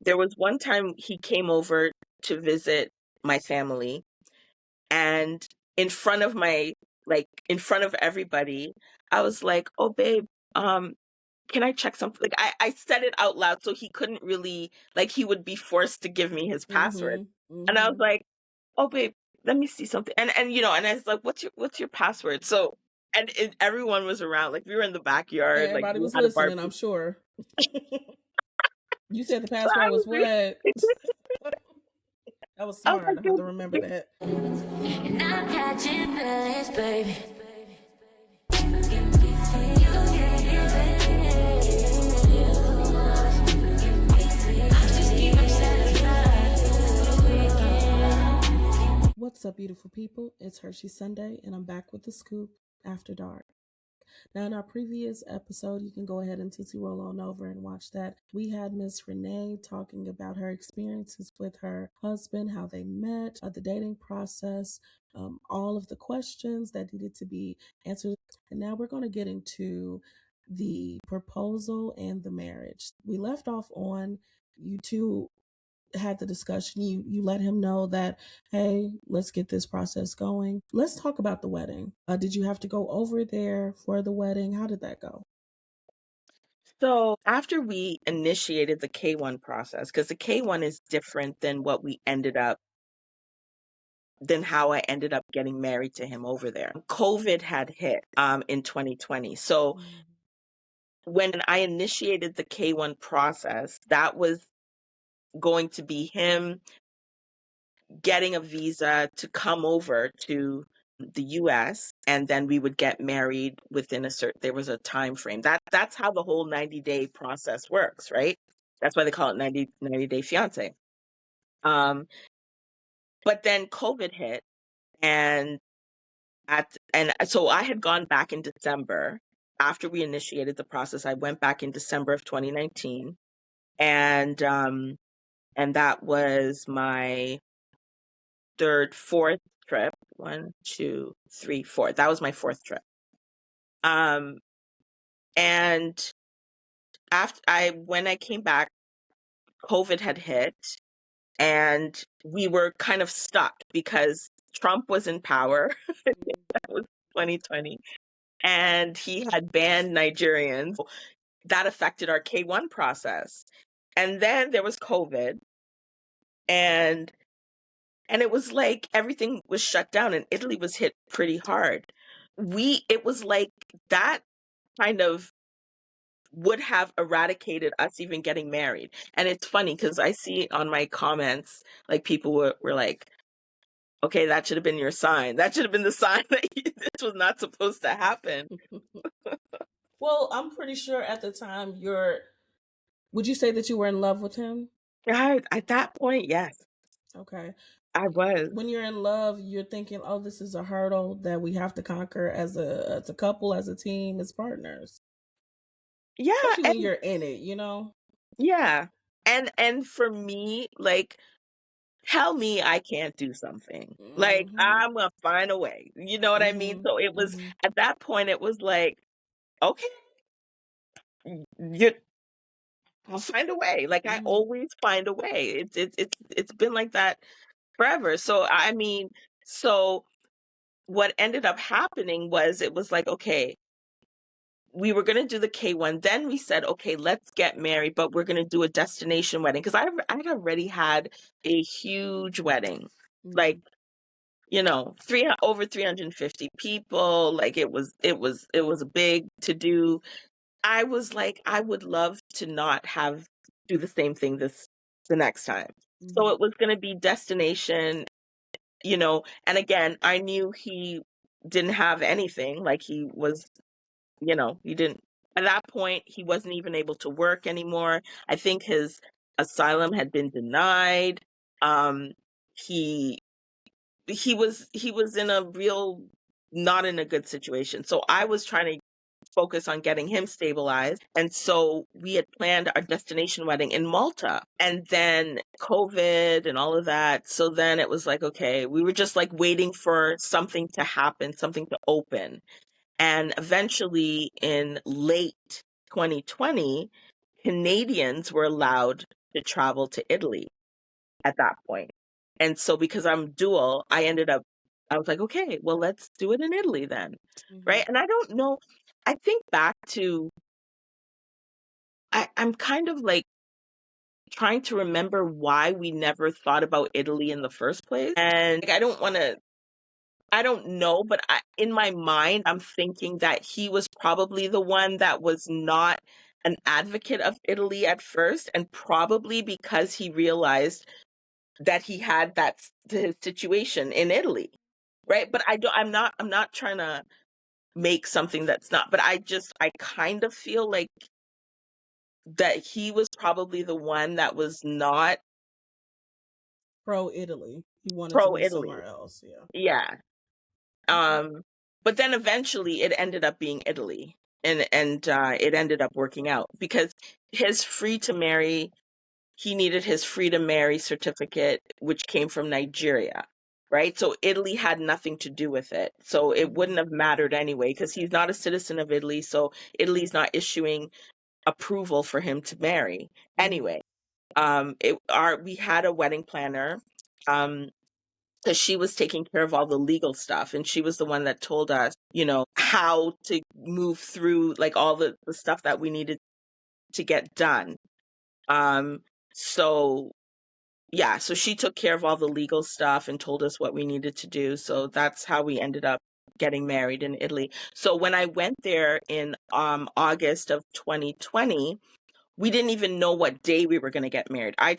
there was one time he came over to visit my family, and in front of in front of everybody, I was like, "Oh, babe, um, can I check something?" Like I said it out loud so he couldn't really, like, he would be forced to give me his password. Mm-hmm. And I was Mm-hmm. like, "Oh, babe, let me see something." And and I was like, "What's your password?" So, and everyone was around. Like, we were in the backyard, like Everybody we was had a listening, I'm barbecue. sure. You said the So I password was was like, what? That was I was smart. like, I have to remember "Babe, that. And I'm catching feelings, baby. What's up, beautiful people? It's Hershe Sundae, and I'm back with the scoop after dark. Now, in our previous episode, you can go ahead and Tootsie roll on over and watch that. We had Miss Renee talking about her experiences with her husband, how they met, the dating process, all of the questions that needed to be answered. And now we're going to get into the proposal and the marriage. We left off on you two had the discussion. You let him know that, hey, let's get this process going. Let's talk about the wedding. Did you have to go over there for the wedding? How did that go? So after we initiated the K1 process, because the K1 is different than how I ended up getting married to him over there. COVID had hit in 2020. So when I initiated the K1 process, that was going to be him getting a visa to come over to the US, and then we would get married within there was a time frame. That's how the whole 90-day process works, right? That's why they call it 90-day fiance. But then COVID hit, and so I had gone back in December after we initiated the process. I went back in December of 2019, and that was my fourth trip. 1, 2, 3, 4. That was my fourth trip. Um, and when I came back, COVID had hit, and we were kind of stuck because Trump was in power. That was 2020, and he had banned Nigerians. That affected our K1 process. And then there was COVID, and it was like everything was shut down, and Italy was hit pretty hard. It was like that kind of would have eradicated us even getting married. And it's funny because I see on my comments, like, people were like, "Okay, that should have been your sign. That should have been the sign that this was not supposed to happen." Well, I'm pretty sure at the time would you say that you were in love with him? At that point, yes, Okay. I was. When you're in love, you're thinking, oh, this is a hurdle that we have to conquer as a couple, as a team, as partners. Yeah, Especially when and you're in it, you know? yeah. And for me, like, tell me I can't do something. Like, Mm-hmm. I'm gonna find a way. You know what I mean? Mm-hmm. So it was, Mm-hmm. at that point, it was like, okay, you I'll find a way. Like, I Mm-hmm. always find a way. It's been like that forever. So I mean, so what ended up happening was, it was like, okay, we were gonna do the K1. Then we said, okay, let's get married, but we're gonna do a destination wedding, because I'd already had a huge wedding. Mm-hmm. Like, over 350 people. Like, it was a big to do. I was like, I would love to not have do the same thing the next time. So Mm-hmm. it was going to be destination, and again, I knew he didn't have anything. Like, he didn't, at that point, he wasn't even able to work anymore. I think his asylum had been denied. Um, he he was in a real, not in a good situation. So I was trying to focus on getting him stabilized. And so we had planned our destination wedding in Malta, and then COVID and all of that. So then it was like, okay, we were just like waiting for something to happen, something to open. And eventually in late 2020, Canadians were allowed to travel to Italy at that point. And so because I'm dual, I was like, okay, well, let's do it in Italy then. Right. And I don't know. I think back to, I'm kind of like trying to remember why we never thought about Italy in the first place. And like, I don't know, but in my mind, I'm thinking that he was probably the one that was not an advocate of Italy at first, and probably because he realized that he had his situation in Italy, right? But I'm not trying to make something that's not, but I kind of feel like that he was probably the one that was not Pro Italy. He wanted to pro be Italy. somewhere else. Yeah. Yeah. Okay. But then eventually it ended up being Italy, and it ended up working out because his free to marry, he needed his free to marry certificate, which came from Nigeria, right? So Italy had nothing to do with it. So it wouldn't have mattered anyway because he's not a citizen of Italy. So Italy's not issuing approval for him to marry anyway. We had a wedding planner. Because she was taking care of all the legal stuff, and she was the one that told us, how to move through like all the stuff that we needed to get done. So yeah, so she took care of all the legal stuff and told us what we needed to do. So that's how we ended up getting married in Italy. So when I went there in August of 2020, we didn't even know what day we were going to get married. I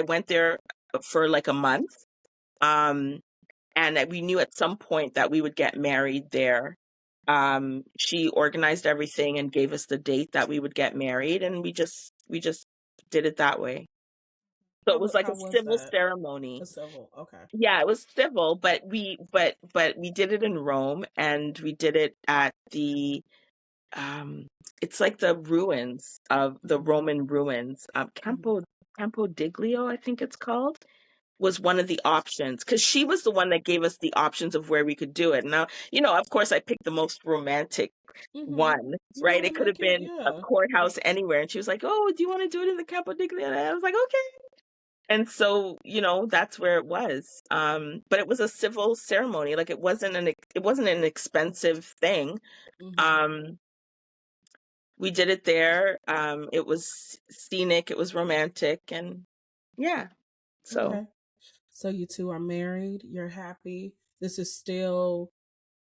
went there for like a month. And that we knew at some point that we would get married there. She organized everything and gave us the date that we would get married, and we just did it that way. So it was like How a was civil that? ceremony. A civil. Okay. Yeah, it was civil, but we did it in Rome, and we did it at the it's like the ruins of the Roman ruins, Campo Diglio, I think it's called, was one of the options because she was the one that gave us the options of where we could do it. Now, of course, I picked the most romantic one, You right? gotta It could have make it, been a yeah. courthouse anywhere. And she was like, "Oh, do you want to do it in the Campo Diglio?" And I was like, "Okay." And so, that's where it was. But it was a civil ceremony. Like it wasn't an expensive thing. Um, we did it there. It was scenic. It was romantic, and yeah. So. Okay. So you two are married. You're happy. This is still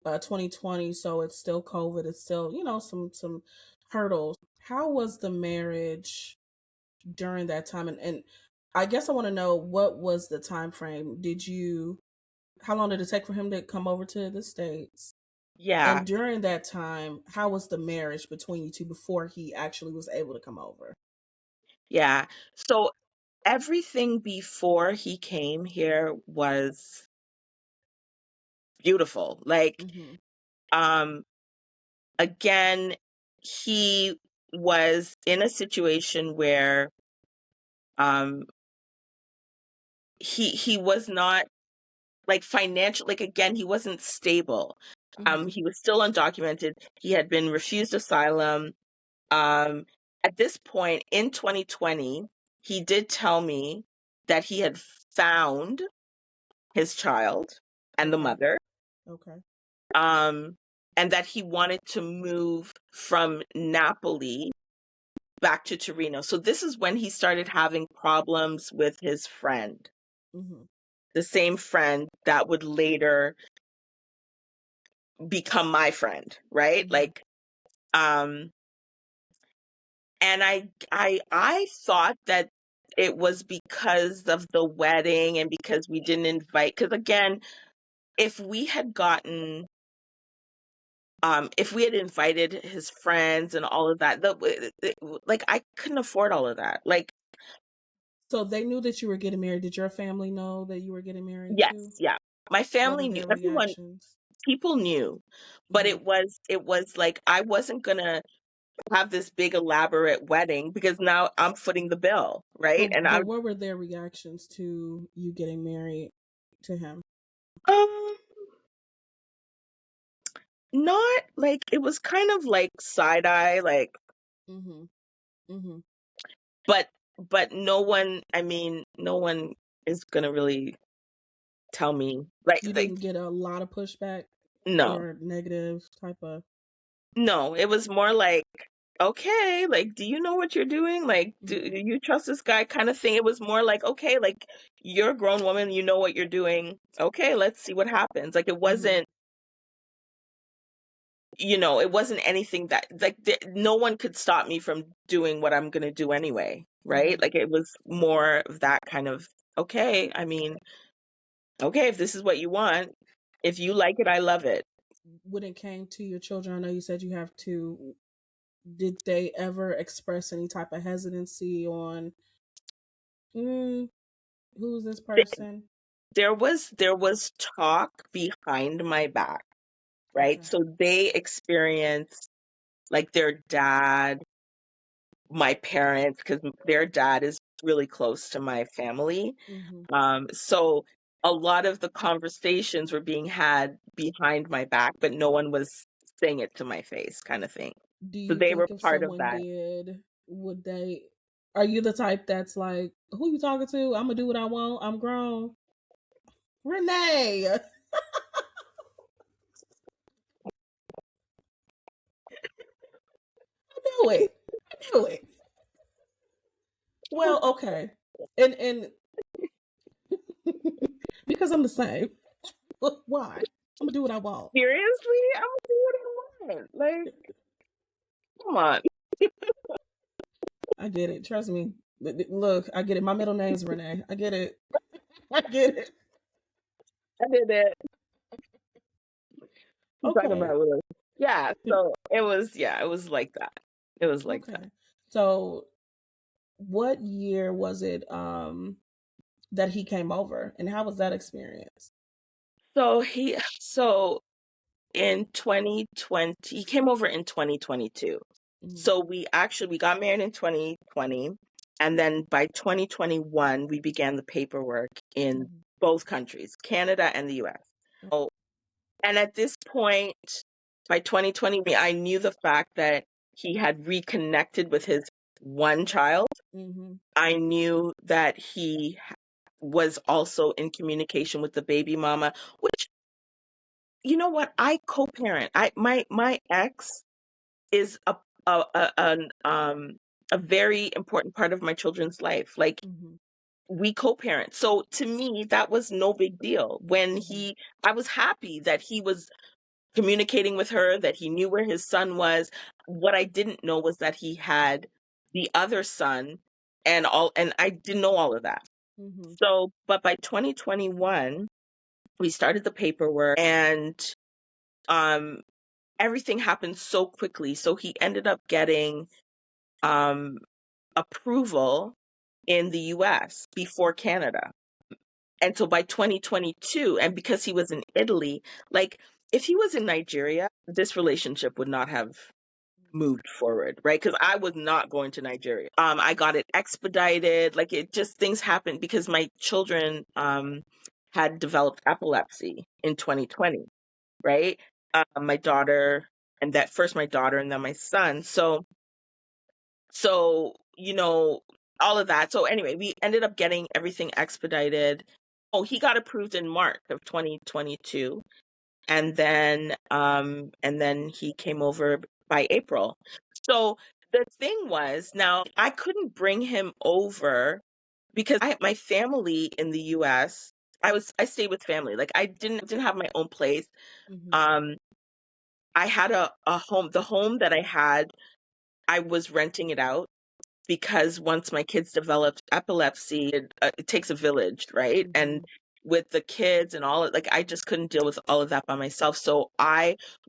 2020, so it's still COVID. It's still, some hurdles. How was the marriage during that time? And I guess I want to know, what was the time frame? How long did it take for him to come over to the States? Yeah. And during that time, how was the marriage between you two before he actually was able to come over? Yeah. So everything before he came here was beautiful. Like, Mm-hmm. um, again, he was in a situation where um he was not like financial, like again, he wasn't stable. Mm-hmm. He was still undocumented. He had been refused asylum. Um, at this point in 2020, he did tell me that he had found his child and the Okay. mother, Okay. um, and that he wanted to move from Napoli back to Torino. So this is when he started having problems with his friend, Mm-hmm. the same friend that would later become my friend, right? Mm-hmm. Like, um, and I thought that it was because of the wedding and because we didn't invite, because again, if we had gotten if we had invited his friends and all of that, like I couldn't afford all of that. Like, So they knew that you were getting married. Did your family know that you were getting married yes, too? yeah. My What were family knew, their everyone, reactions? people knew, but Mm-hmm. it was like I wasn't gonna have this big elaborate wedding because now I'm footing the bill, right? And But what were their reactions to you getting married to him? um not like, it was kind of like side eye, like, Mm-hmm. Mm-hmm. but but no one is gonna really tell me You didn't get a lot of pushback no. or negative type of. No, it was more like, okay, like, do you know what you're doing? Like, do you trust this guy kind of thing? It was more like, okay, like, you're a grown woman, you know what you're doing. Okay, let's see what happens. Like, it wasn't, it wasn't anything that, like, no one could stop me from doing what I'm going to do anyway, right? Like, it was more of that kind of, okay, okay, if this is what you want, if you like it, I love it. When it came to your children, I know you said you have two. Did they ever express any type of hesitancy on who's this person? There was talk behind my back, right? Okay. So they experienced like their dad, my parents, because their dad is really close to my family. So a lot of the conversations were being had behind my back, but no one was saying it to my face, kind of thing. Do So you they were think if part of someone that. did, would they? Are you the type that's like, who you talking to? I'm gonna do what I want. I'm grown. Renee. I knew it. I knew it. Well, okay. And because I'm the same. Why? I'm gonna do what I want. Seriously? I'm gonna do what I want. Like, come on. I get it. Trust me. Look, I get it. My middle name's Renee. I get it. I get it. I did it. I'm talking Okay. about Willis. Yeah, so it was like that. It was like that. Okay. So what year was it that he came over, and how was that experience? So in 2020, he came over in 2022. So we got married in 2020, and then by 2021 we began the paperwork in both countries, Canada and the US. So, and at this point, by 2020, I knew the fact that he had reconnected with his one child. I knew that he was also in communication with the baby mama, which, you know what? I co-parent. My ex is a very important part of my children's life. Like, we co-parent. So to me, that was no big deal. I was happy that he was communicating with her, that he knew where his son was. What I didn't know was that he had the other son and I didn't know all of that. So, but by 2021, we started the paperwork, and everything happened so quickly. So he ended up getting approval in the US before Canada. And so by 2022, and because he was in Italy, like, if he was in Nigeria, this relationship would not have moved forward, right? Because I was not going to Nigeria. I got it expedited. Like, it just, things happened because my children had developed epilepsy in 2020, right? My daughter, and that first my daughter and then my son. So all of that. So anyway, we ended up getting everything expedited. Oh, he got approved in March of 2022. And then he came over by April. So the thing was, now I couldn't bring him over because my family in the US, I stayed with family. Like, I didn't have my own place. I had a home. The home that I had, I was renting it out because once my kids developed epilepsy, it takes a village, right? And with the kids and all, like, I just couldn't deal with all of that by myself. So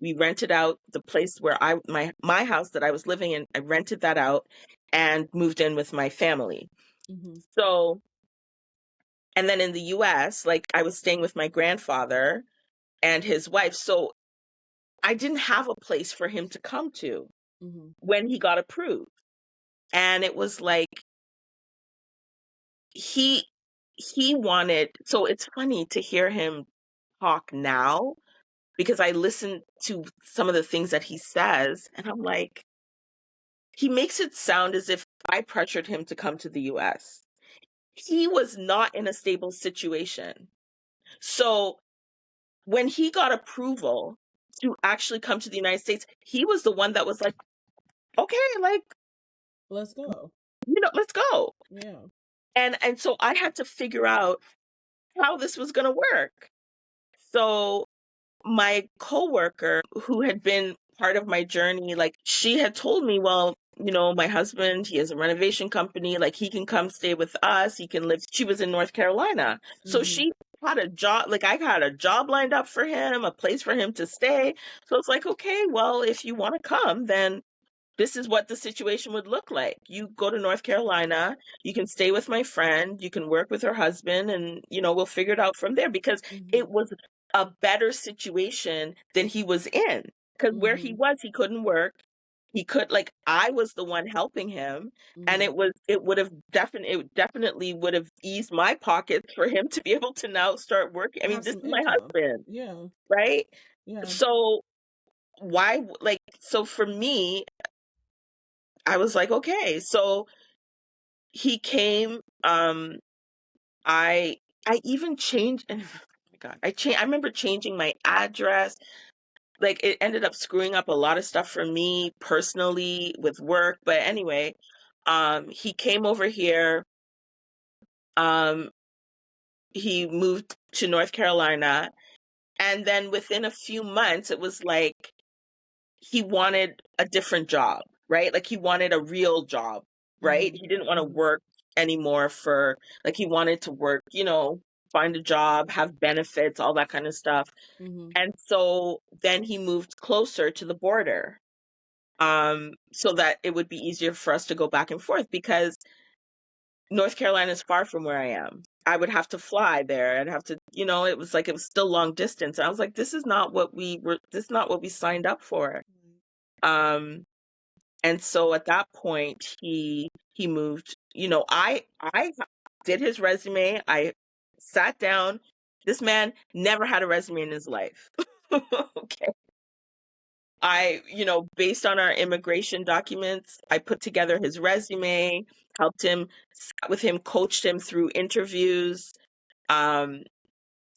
we rented out the place where my house that I was living in. I rented that out and moved in with my family. So, and then in the US, like, I was staying with my grandfather and his wife. So I didn't have a place for him to come to when he got approved. And it was like, he wanted, so it's funny to hear him talk now, because I listen to some of the things that he says and I'm like, he makes it sound as if I pressured him to come to the US. He was not in a stable situation. So when he got approval to actually come to the United States, he was the one that was like, okay, like, Let's go. let's go. Yeah. And so I had to figure out how this was going to work. So my coworker who had been part of my journey, like she had told me, well, my husband, he has a renovation company, like he can come stay with us. He can live. She was in North Carolina. So she had a job, like I had a job lined up for him, a place for him to stay. So it's like, okay, well, if you want to come, then this is what the situation would look like. You go to North Carolina, you can stay with my friend, you can work with her husband, and, we'll figure it out from there, because it was a better situation than he was in. Because where he was, he couldn't work. He could, like, I was the one helping him, and it definitely would have eased my pockets for him to be able to now start working. I mean, Have this some is my income. husband, Yeah. right? Yeah. So so for me, I was like, okay. So he came. I even changed. Oh my God, I remember changing my address. Like it ended up screwing up a lot of stuff for me personally with work. But anyway, he came over here. Um, he moved to North Carolina, and then within a few months, it was like he wanted a different job, right? Like he wanted a real job, right? He didn't want to work anymore like he wanted to work, find a job, have benefits, all that kind of stuff. And so then he moved closer to the border, so that it would be easier for us to go back and forth, because North Carolina is far from where I am. I would have to fly there. I'd have to, it was still long distance. And I was like, this is not what we signed up for. And so at that point he moved. I did his resume. I sat down. This man never had a resume in his life. Okay. Based on our immigration documents, I put together his resume, helped him, sat with him, coached him through interviews.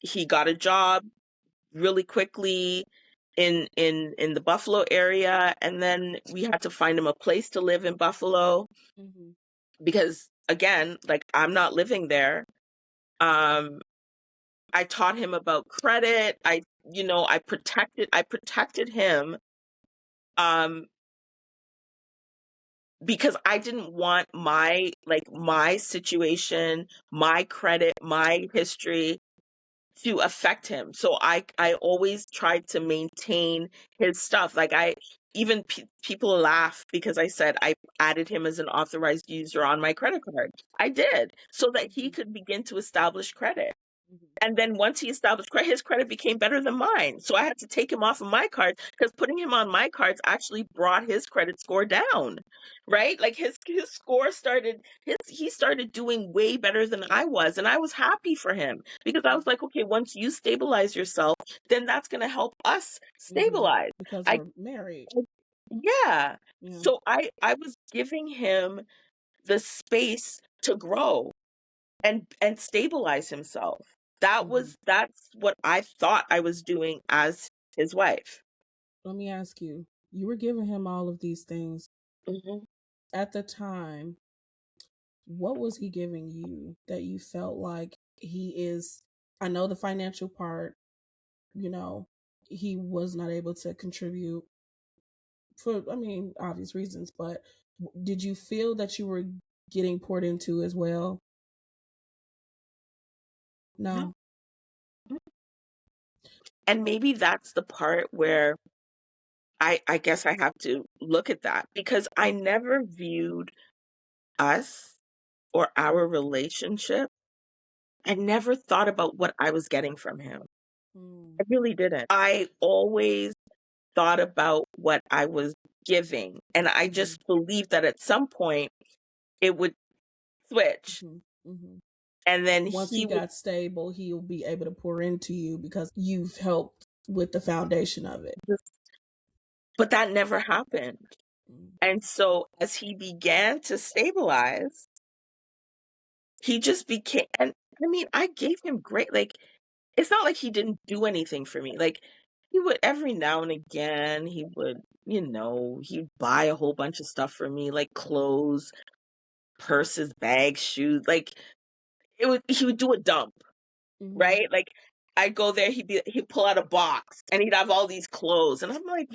He got a job really quickly in the Buffalo area, and then we had to find him a place to live in Buffalo, because again, like I'm not living there. I taught him about credit. I protected him, because I didn't want my situation, my credit, my history to affect him. So I always tried to maintain his stuff. Like people laugh because I said I added him as an authorized user on my credit card. I did, so that he could begin to establish credit. And then once he established credit, his credit became better than mine. So I had to take him off of my cards, because putting him on my cards actually brought his credit score down, right? Like his score he started doing way better than I was. And I was happy for him, because I was like, okay, once you stabilize yourself, then that's going to help us stabilize. Because I we're married. Yeah. So I was giving him the space to grow and stabilize himself. That's what I thought I was doing as his wife. Let me ask you, you were giving him all of these things. At the time, what was he giving you that you felt like he is? I know the financial part, he was not able to contribute for, obvious reasons, but did you feel that you were getting poured into as well? No. And maybe that's the part where I guess I have to look at that, because I never viewed us or our relationship. I never thought about what I was getting from him. I really didn't. I always thought about what I was giving. And I just believed that at some point it would switch. And then once he got stable, he'll be able to pour into you because you've helped with the foundation of it. But that never happened. And so as he began to stabilize, he just became, and I mean, I gave him great, like, it's not like he didn't do anything for me. Like, he would every now and again, he would, he'd buy a whole bunch of stuff for me, like clothes, purses, bags, shoes. Like, he would do a dump, right? Like, I'd go there, he'd pull out a box and he'd have all these clothes. And I'm like,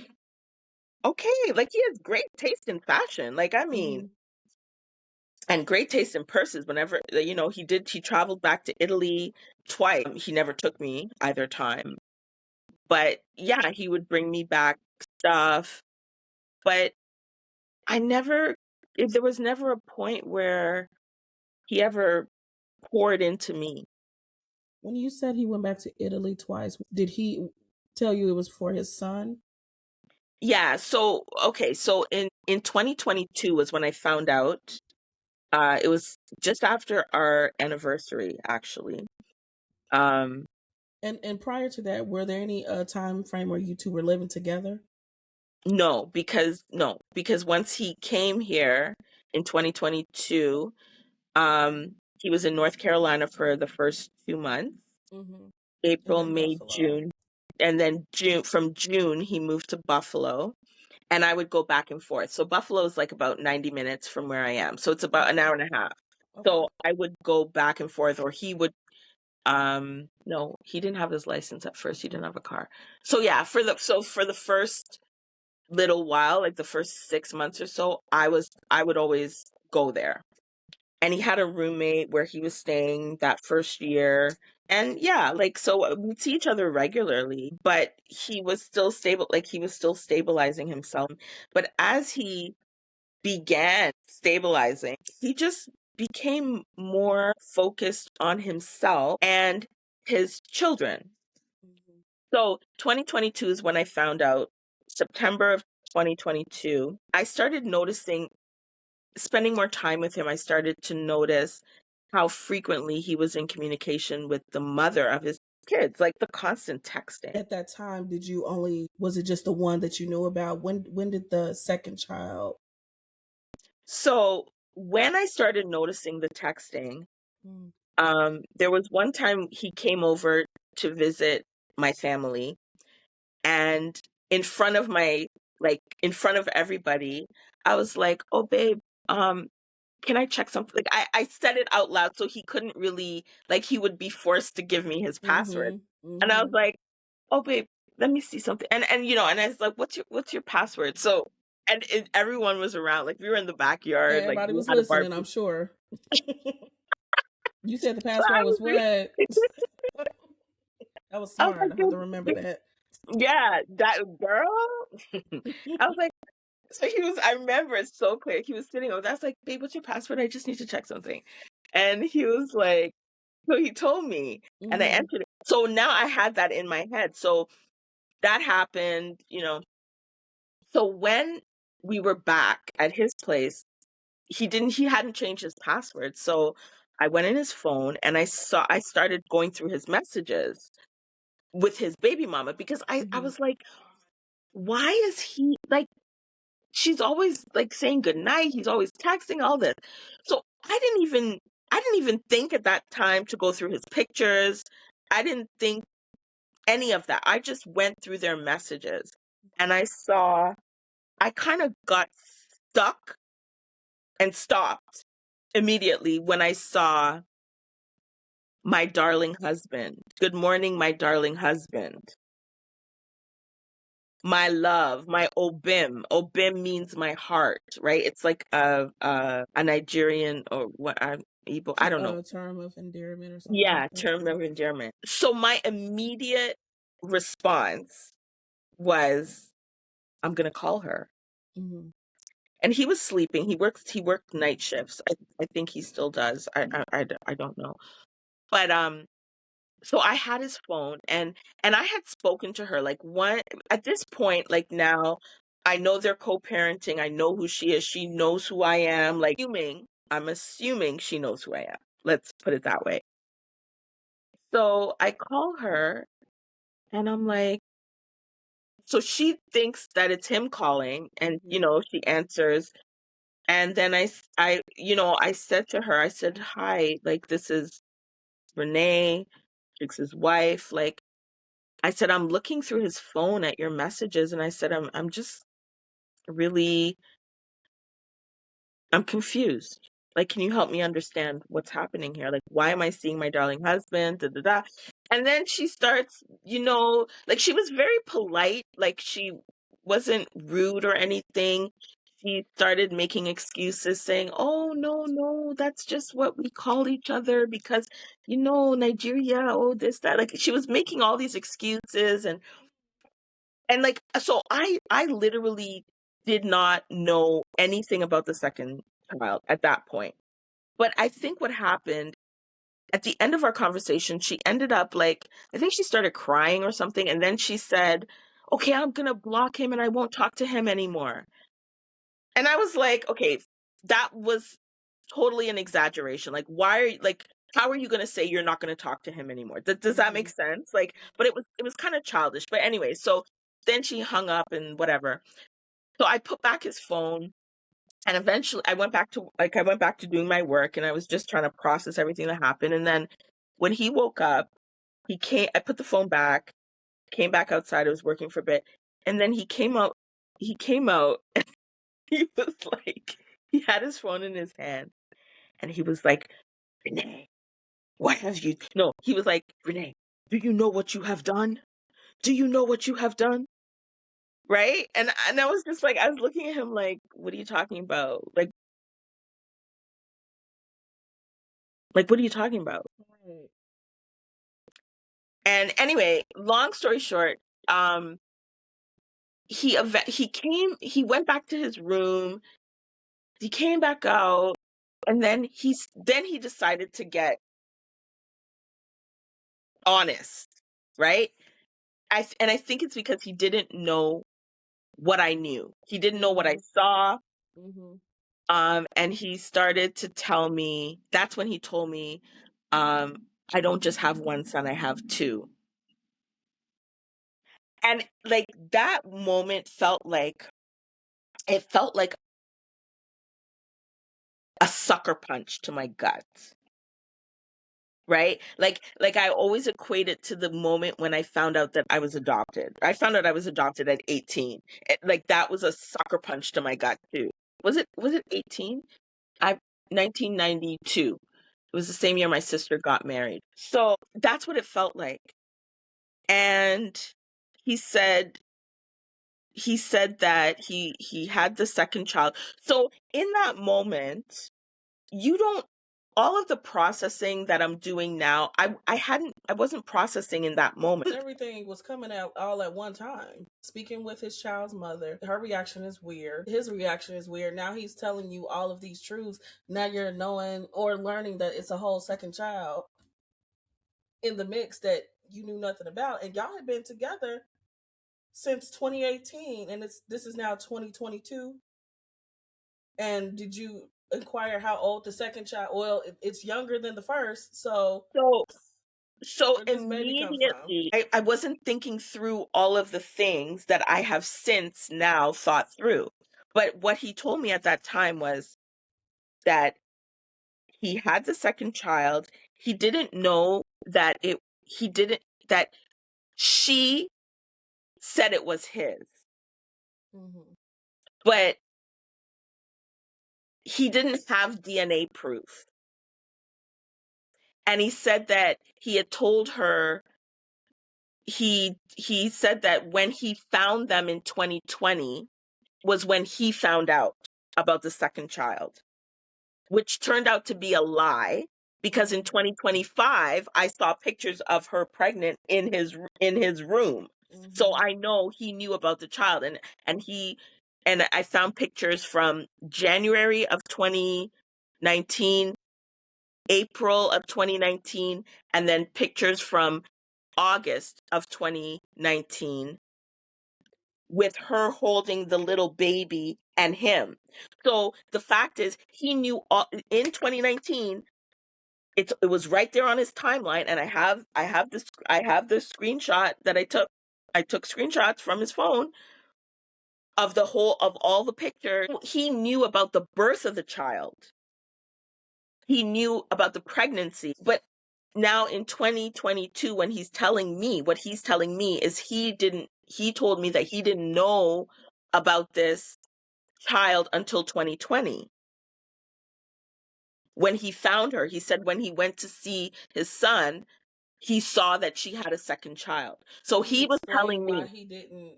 okay, like, he has great taste in fashion. Like, I mean, and great taste in purses. Whenever, he traveled back to Italy twice. He never took me either time. But yeah, he would bring me back stuff. But there was never a point where he ever poured into me. When you said he went back to Italy twice, did he tell you it was for his son? Yeah. So, okay. So in 2022 was when I found out. It was just after our anniversary, actually. And prior to that, were there any time frame where you two were living together? No, because once he came here in 2022, he was in North Carolina for the first 2 months, And April, then May, Buffalo. June, and then from June he moved to Buffalo, and I would go back and forth. So Buffalo is like about 90 minutes from where I am, so it's about an hour and a half. Okay. So I would go back and forth, or he would. No, he didn't have his license at first. He didn't have a car. So yeah, for the first little while, like the first 6 months or so, I would always go there. And he had a roommate where he was staying that first year. And yeah, like, so we'd see each other regularly, but he was still stable, like he was still stabilizing himself. But as he began stabilizing, he just became more focused on himself and his children. So 2022 is when I found out. September of 2022, I started noticing, spending more time with him, I started to notice how frequently he was in communication with the mother of his kids, like the constant texting. At that time, was it just the one that you knew about? When did the second child? So when I started noticing the texting, there was one time he came over to visit my family, and in front of everybody, I was like, "Oh, babe, can I check something?" Like, I said it out loud so he couldn't really, like, he would be forced to give me his password. And I was like, "Oh, babe, let me see something." And and I was like, "What's your password?" So, and everyone was around. Like, we were in the backyard. Like, Everybody we was had a listening, barbecue. I'm sure. You said the So I password was was really, what? That was I was smart. like, I have to remember that. yeah, that girl. I was like, so I remember it so clear. He was sitting over there. I was like, "Babe, what's your password? I just need to check something." And he was like, so he told me, and I entered it. So now I had that in my head. So that happened, So when we were back at his place, he hadn't changed his password. So I went in his phone and I started going through his messages with his baby mama, because I was like, why is he like, she's always like saying goodnight, he's always texting, all this. So I didn't even think at that time to go through his pictures. I didn't think any of that. I just went through their messages and I kind of got stuck and stopped immediately when I saw "my darling husband." "Good morning, my darling husband." "My love," my obim. Obim means my heart, right? It's like a Nigerian, or what, I'm Igbo, I don't know. Term of endearment or something like Yeah, that. term of endearment. So my immediate response was, "I'm gonna call her." And he was sleeping. He worked night shifts. I think he still does. I don't know. But so I had his phone, and I had spoken to her, like, one at this point, like, now I know they're co-parenting. I know who she is. She knows who I am. Like, I'm assuming she knows who I am. Let's put it that way. So I call her and I'm like, so she thinks that it's him calling, and she answers. And then I said to her, I said, "Hi, like, this is Renee, Trix's wife." Like, I said, "I'm looking through his phone at your messages," and I said, I'm just really, I'm confused. Like, can you help me understand what's happening here? Like, why am I seeing my darling husband? Da, da, da. And then she starts, like, she was very polite. Like, she wasn't rude or anything. She started making excuses, saying, "Oh, no, no, that's just what we call each other because, Nigeria, oh, this, that." Like, she was making all these excuses, and like, so I literally did not know anything about the second child at that point. But I think what happened at the end of our conversation, she ended up, like, I think she started crying or something, and then she said, "Okay, I'm gonna block him and I won't talk to him anymore." And I was like, okay, that was totally an exaggeration. Like, how are you gonna say you're not gonna talk to him anymore? Does that make sense? Like, but it was kind of childish. But anyway, so then she hung up and whatever. So I put back his phone, and eventually I went back to doing my work, and I was just trying to process everything that happened. And then when he woke up, I put the phone back, came back outside. I was working for a bit, and then he came out, he was like, he had his phone in his hand, and he was like, "Renee, what have you, no, he was like, "Renee, do you know what you have done? Do you know what you have done?" Right? And I was just like, I was looking at him like, "What are you talking about? Like, what are you talking about?" Right. And anyway, long story short, he went back to his room, he came back out, and then he decided to get honest, right? I think it's because he didn't know what I knew. He didn't know what I saw. Mm-hmm. And he started to tell me, that's when he told me, I don't just have one son, I have two. And like, that moment it felt like a sucker punch to my gut. Right? Like I always equate it to the moment when I found out that I was adopted. I found out I was adopted at 18. Like, that was a sucker punch to my gut too. Was it 18? I 1992. It was the same year my sister got married. So that's what it felt like. And he said that he had the second child. So in that moment, you don't all of the processing that I'm doing now, I wasn't processing in that moment. Everything was coming out all at one time. Speaking with his child's mother, her reaction is weird. His reaction is weird. Now he's telling you all of these truths. Now you're knowing or learning that it's a whole second child in the mix that you knew nothing about. And y'all had been together since 2018, and this is now 2022. And did you inquire how old the second child? Well, it's younger than the first, so So where this baby come from? immediately, I wasn't thinking through all of the things that I have since now thought through. But what he told me at that time was that he had the second child. He didn't know that that she said it was his, Mm-hmm. but he didn't have DNA proof. And he said that he had told her, he said that when he found them in 2020 was when he found out about the second child, which turned out to be a lie, because in 2025 I saw pictures of her pregnant in his room. Mm-hmm. So I know he knew about the child, and I found pictures from January of 2019, April of 2019, and then pictures from August of 2019 with her holding the little baby and him. So the fact is, he knew in 2019. It was right there on his timeline, and I have this screenshot that I took. I took screenshots from his phone of all the pictures. He knew about the birth of the child. He knew about the pregnancy. But now in 2022, when he's telling me, what he's telling me is he told me that he didn't know about this child until 2020. When he found her, he said when he went to see his son, he saw that she had a second child. So he was telling me. Why he didn't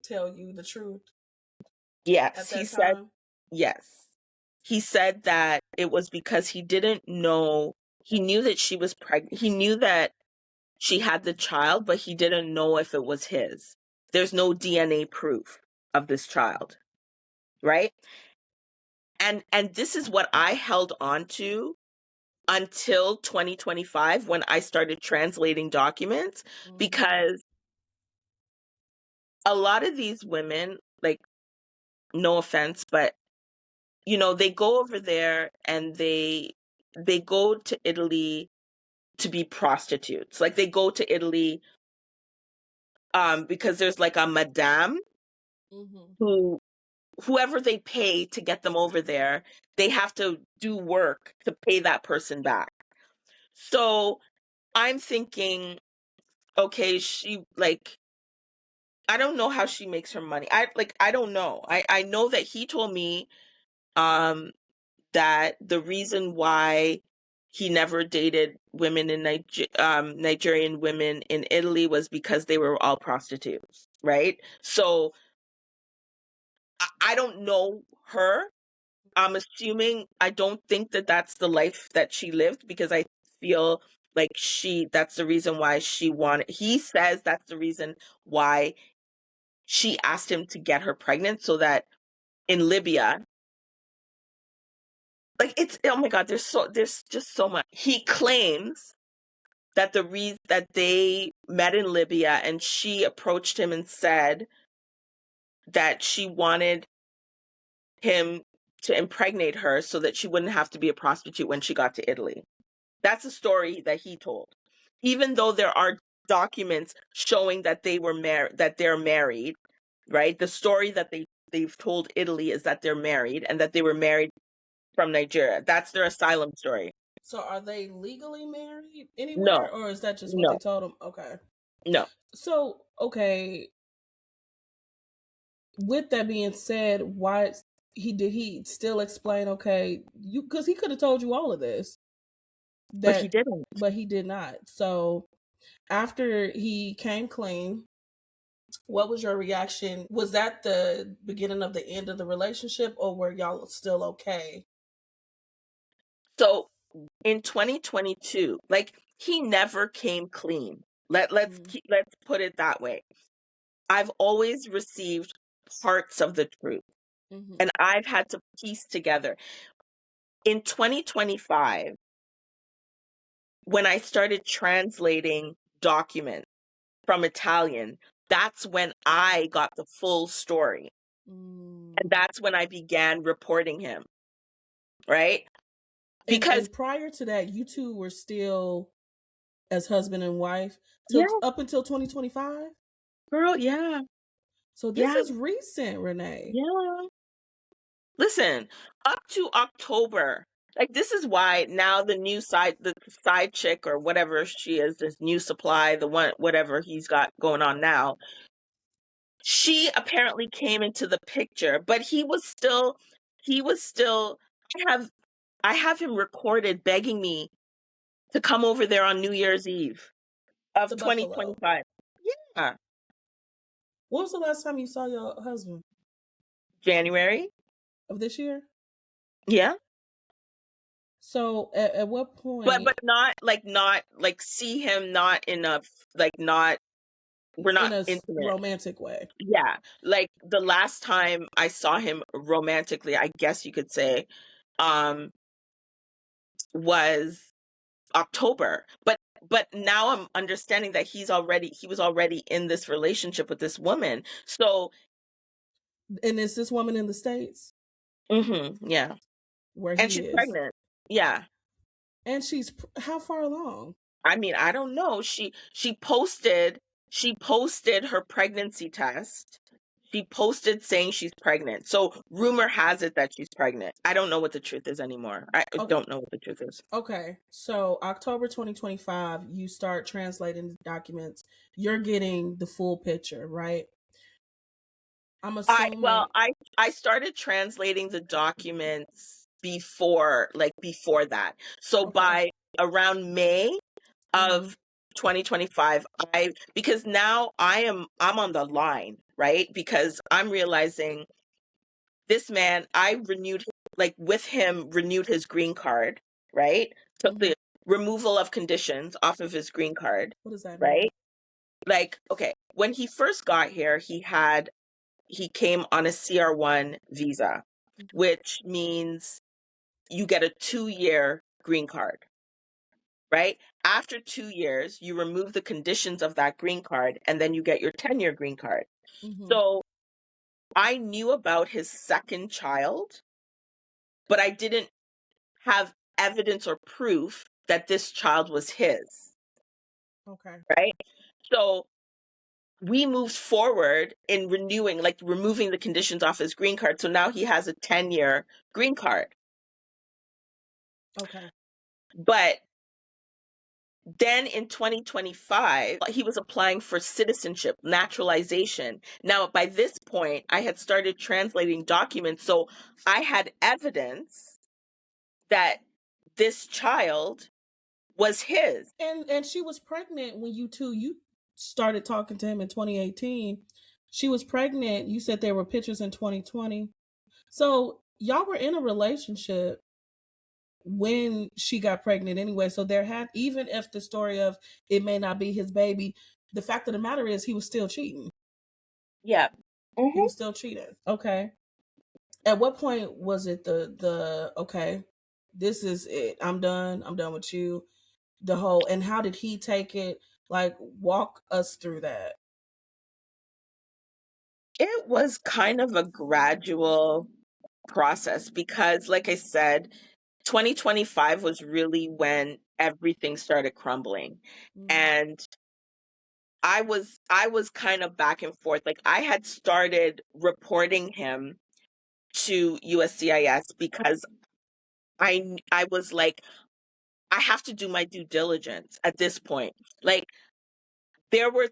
tell you the truth? Yes, he said. Yes. He said that it was because he didn't know. He knew that she was pregnant. He knew that she had the child, but he didn't know if it was his. There's no DNA proof of this child, right? And this is what I held on to until 2025 when I started translating documents, because a lot of these women, like, no offense, but they go over there and they go to Italy to be prostitutes. Like, they go to Italy because there's like a madame who, whoever they pay to get them over there, they have to do work to pay that person back. So I'm thinking, okay, she, like, I don't know how she makes her money. I don't know. I know that he told me that the reason why he never dated women in Nigerian women in Italy was because they were all prostitutes, right? So I don't know her. I'm assuming, I don't think that that's the life that she lived, because I feel like that's the reason why he says that's the reason why she asked him to get her pregnant, so that in Libya, like, it's, oh my God, there's just so much. He claims that the reason that they met in Libya, and she approached him and said that she wanted him to impregnate her so that she wouldn't have to be a prostitute when she got to Italy. That's a story that he told. Even though there are documents showing that they're married, right? The story that they've told Italy is that they're married, and that they were married from Nigeria. That's their asylum story. So are they legally married No. anywhere, or is that just what they told them? Okay. No. So, okay. With that being said, why did he still explain, okay, because he could have told you all of this. But he didn't. But he did not. So after he came clean, what was your reaction? Was that the beginning of the end of the relationship, or were y'all still okay? So in 2022, like, he never came clean. Let's put it that way. I've always received parts of the truth, and I've had to piece together. In 2025, when I started translating documents from Italian, that's when I got the full story. And that's when I began reporting him, right? Because and prior to that, you two were still as husband and wife up until 2025? Girl, yeah. So this is recent, Renee. Yeah. Listen, up to October, like, this is why now the side chick, or whatever she is, this new supply, the one, whatever he's got going on now, she apparently came into the picture, but he was still, I have him recorded begging me to come over there on New Year's Eve of 2025. Yeah. When was the last time you saw your husband? January of this year. Yeah. So at what point? But not see him, not in a, like, not, we're not in a intimate romantic way. Yeah, like, the last time I saw him romantically, I guess you could say, was October. But now I'm understanding that he was already in this relationship with this woman. So, and is this woman in the States? Yeah. And she's pregnant. Yeah. And she's how far along? I mean, I don't know. She posted she posted her pregnancy test. She posted saying she's pregnant. So rumor has it that she's pregnant. I don't know what the truth is anymore. I don't know what the truth is. Okay. So October 2025, you start translating the documents. You're getting the full picture, right? I'm assuming. I started translating the documents before that. So Okay. by around May Mhm. of 2025, because now I'm on the line, right? Because I'm realizing this man, I renewed renewed his green card, right? Took the removal of conditions off of his green card, What does that mean? right? Like, okay, when he first got here, he came on a CR1 visa, which means you get a 2-year green card, right? After 2 years, you remove the conditions of that green card and then you get your 10-year green card. Mm-hmm. So I knew about his second child, but I didn't have evidence or proof that this child was his, Okay. right? So we moved forward in removing the conditions off his green card. So now he has a 10-year green card. Okay. But then in 2025, he was applying for citizenship, naturalization. Now, by this point, I had started translating documents. So I had evidence that this child was his. And she was pregnant when you started talking to him in 2018. She was pregnant. You said there were pictures in 2020. So y'all were in a relationship when she got pregnant anyway. So there had, even if the story of it may not be his baby, the fact of the matter is he was still cheating. Yeah. He was still cheating. Okay. At what point was it the okay, this is it. I'm done. I'm done with you. The whole, and how did he take it? Like, walk us through that. It was kind of a gradual process because, like I said, 2025 was really when everything started crumbling. And I was kind of back and forth. Like, I had started reporting him to USCIS because I was like, I have to do my due diligence at this point. Like, there were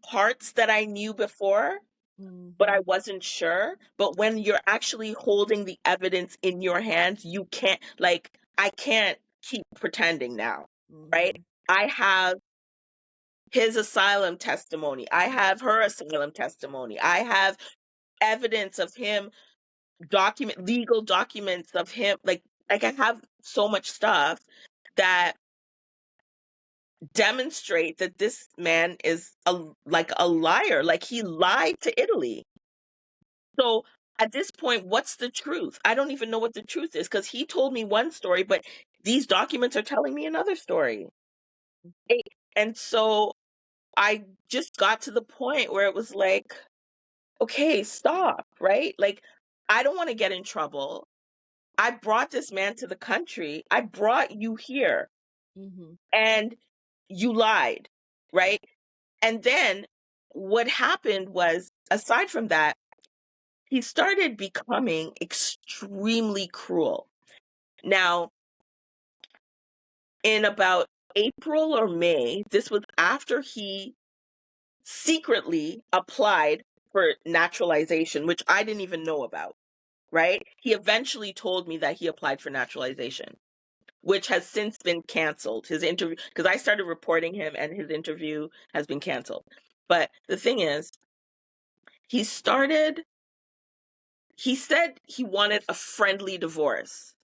parts that I knew before, but I wasn't sure. But when you're actually holding the evidence in your hands, you can't, like, I can't keep pretending now, right? I have his asylum testimony. I have her asylum testimony. I have evidence of him, legal documents of him. I have so much stuff that demonstrate that this man is a liar. Like, he lied to Italy. So at this point, what's the truth? I don't even know what the truth is because he told me one story, but these documents are telling me another story. And so I just got to the point where it was like, okay, stop, right? Like, I don't want to get in trouble. I brought this man to the country. I brought you here and you lied, right? And then what happened was, aside from that, he started becoming extremely cruel. Now, in about April or May, this was after he secretly applied for naturalization, which I didn't even know about, right? He eventually told me that he applied for naturalization, which has since been canceled. His interview, because I started reporting him and his interview has been canceled. But the thing is, he said he wanted a friendly divorce.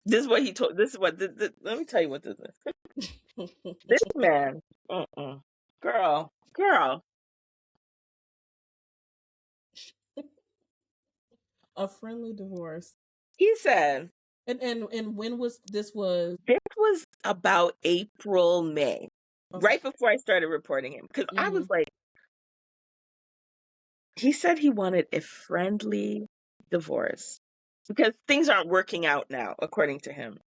This is what he told. This is what. Let me tell you what this is. This man, girl. A friendly divorce. He said, And when was this? Was this was about April, May, right before I started reporting him, because I was like, he said he wanted a friendly divorce because things aren't working out now, according to him.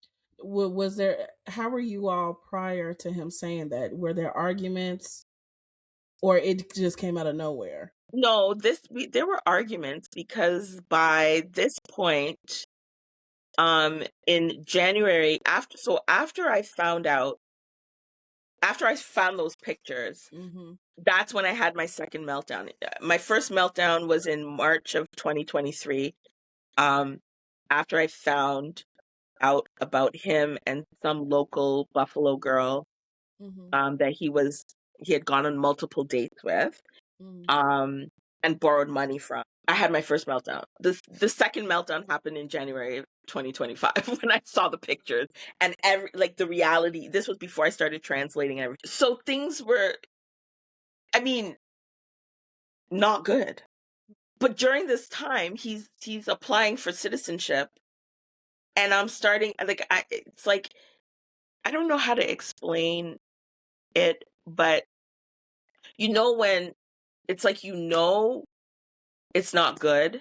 Was there? How were you all prior to him saying that? Were there arguments? or it just came out of nowhere? No, there were arguments because by this point, in January, after I found out, after I found those pictures, Mm-hmm. that's when I had my second meltdown. My first meltdown was in March of 2023. Um, after I found out about him and some local Buffalo girl, Mm-hmm. that he had gone on multiple dates with, Mm-hmm. um, and borrowed money from. I had my first meltdown. The second meltdown happened in January of 2025 when I saw the pictures and the reality. This was before I started translating everything. So things were, I mean, not good. But during this time, he's applying for citizenship, and I'm starting it's like I don't know how to explain it, but when it's like it's not good,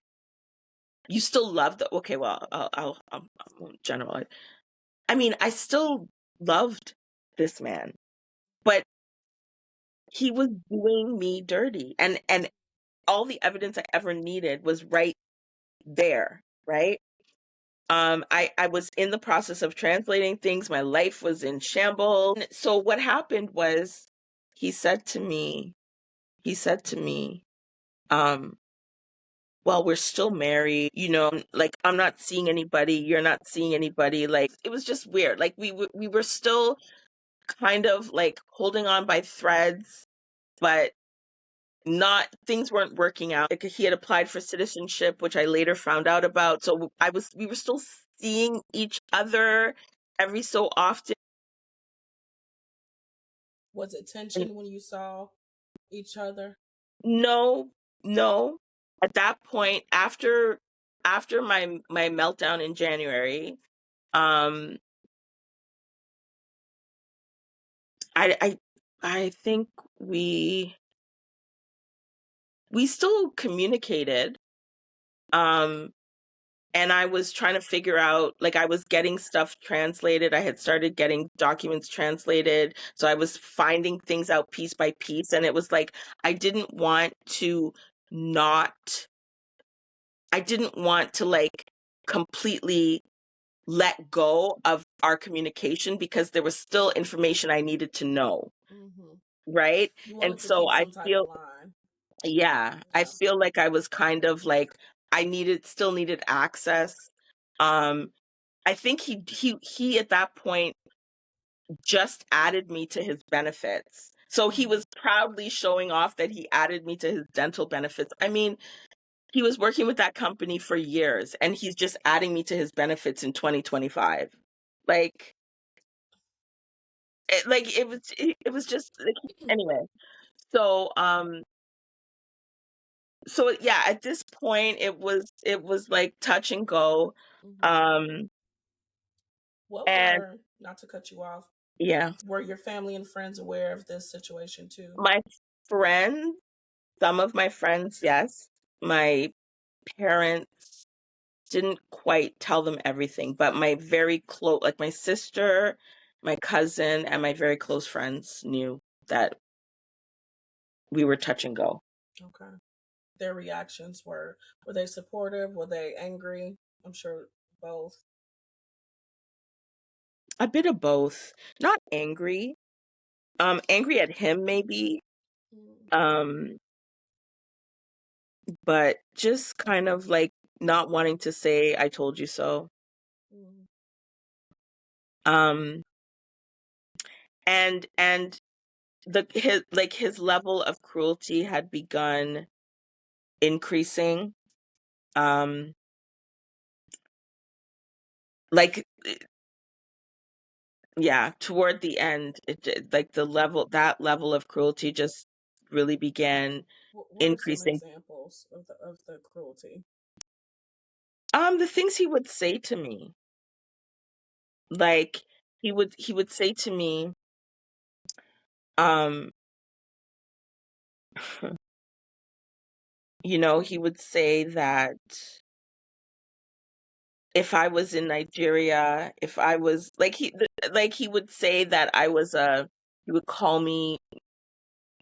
you still love the okay. Well, I won't generalize. I mean, I still loved this man, but he was doing me dirty, and all the evidence I ever needed was right there, right? I was in the process of translating things. My life was in shambles. So what happened was he said to me, um, well, we're still married, like I'm not seeing anybody, you're not seeing anybody. Like it was just weird. Like we were still kind of like holding on by threads, but not things weren't working out. Like he had applied for citizenship, which I later found out about. So we were still seeing each other every so often. Was it And tension when you saw each other? no, no. At that point, after my meltdown in January, um, I I think we still communicated. Um, and I was trying to figure out, like, I was getting stuff translated. I had started getting documents translated. So I was finding things out piece by piece. And it was like, I didn't want to not, I didn't want to like completely let go of our communication because there was still information I needed to know. Mm-hmm. Right. You And wanted to so keep some type of line. I Yeah. feel like I was kind of like, still needed access. Um, I think he at that point just added me to his benefits. So he Mm-hmm. was proudly showing off that he added me to his dental benefits. I mean, he was working with that company for years and he's just adding me to his benefits in 2025. Like it was just like, anyway. So yeah, at this point it was like touch and go. Mm-hmm. Um and Not to cut you off, yeah, were your family and friends aware of this situation too? my friends, some of my friends, yes. My parents didn't quite tell them everything, but my very close, like my sister, my cousin, and my very close friends knew that we were touch and go. Okay. Their reactions were they supportive? Were they angry? I'm sure both. A bit of both. Not angry. Angry at him maybe. Mm-hmm. Um, but just kind of like not wanting to say I told you so. Um, and his level of cruelty had begun increasing. Um, like yeah, toward the end, like that level of cruelty just really began What are some increasing. examples of the cruelty? The things he would say to me, like he would say to me, um, he would say that if I was in Nigeria, if I was, like, he would say that I was a, he would call me,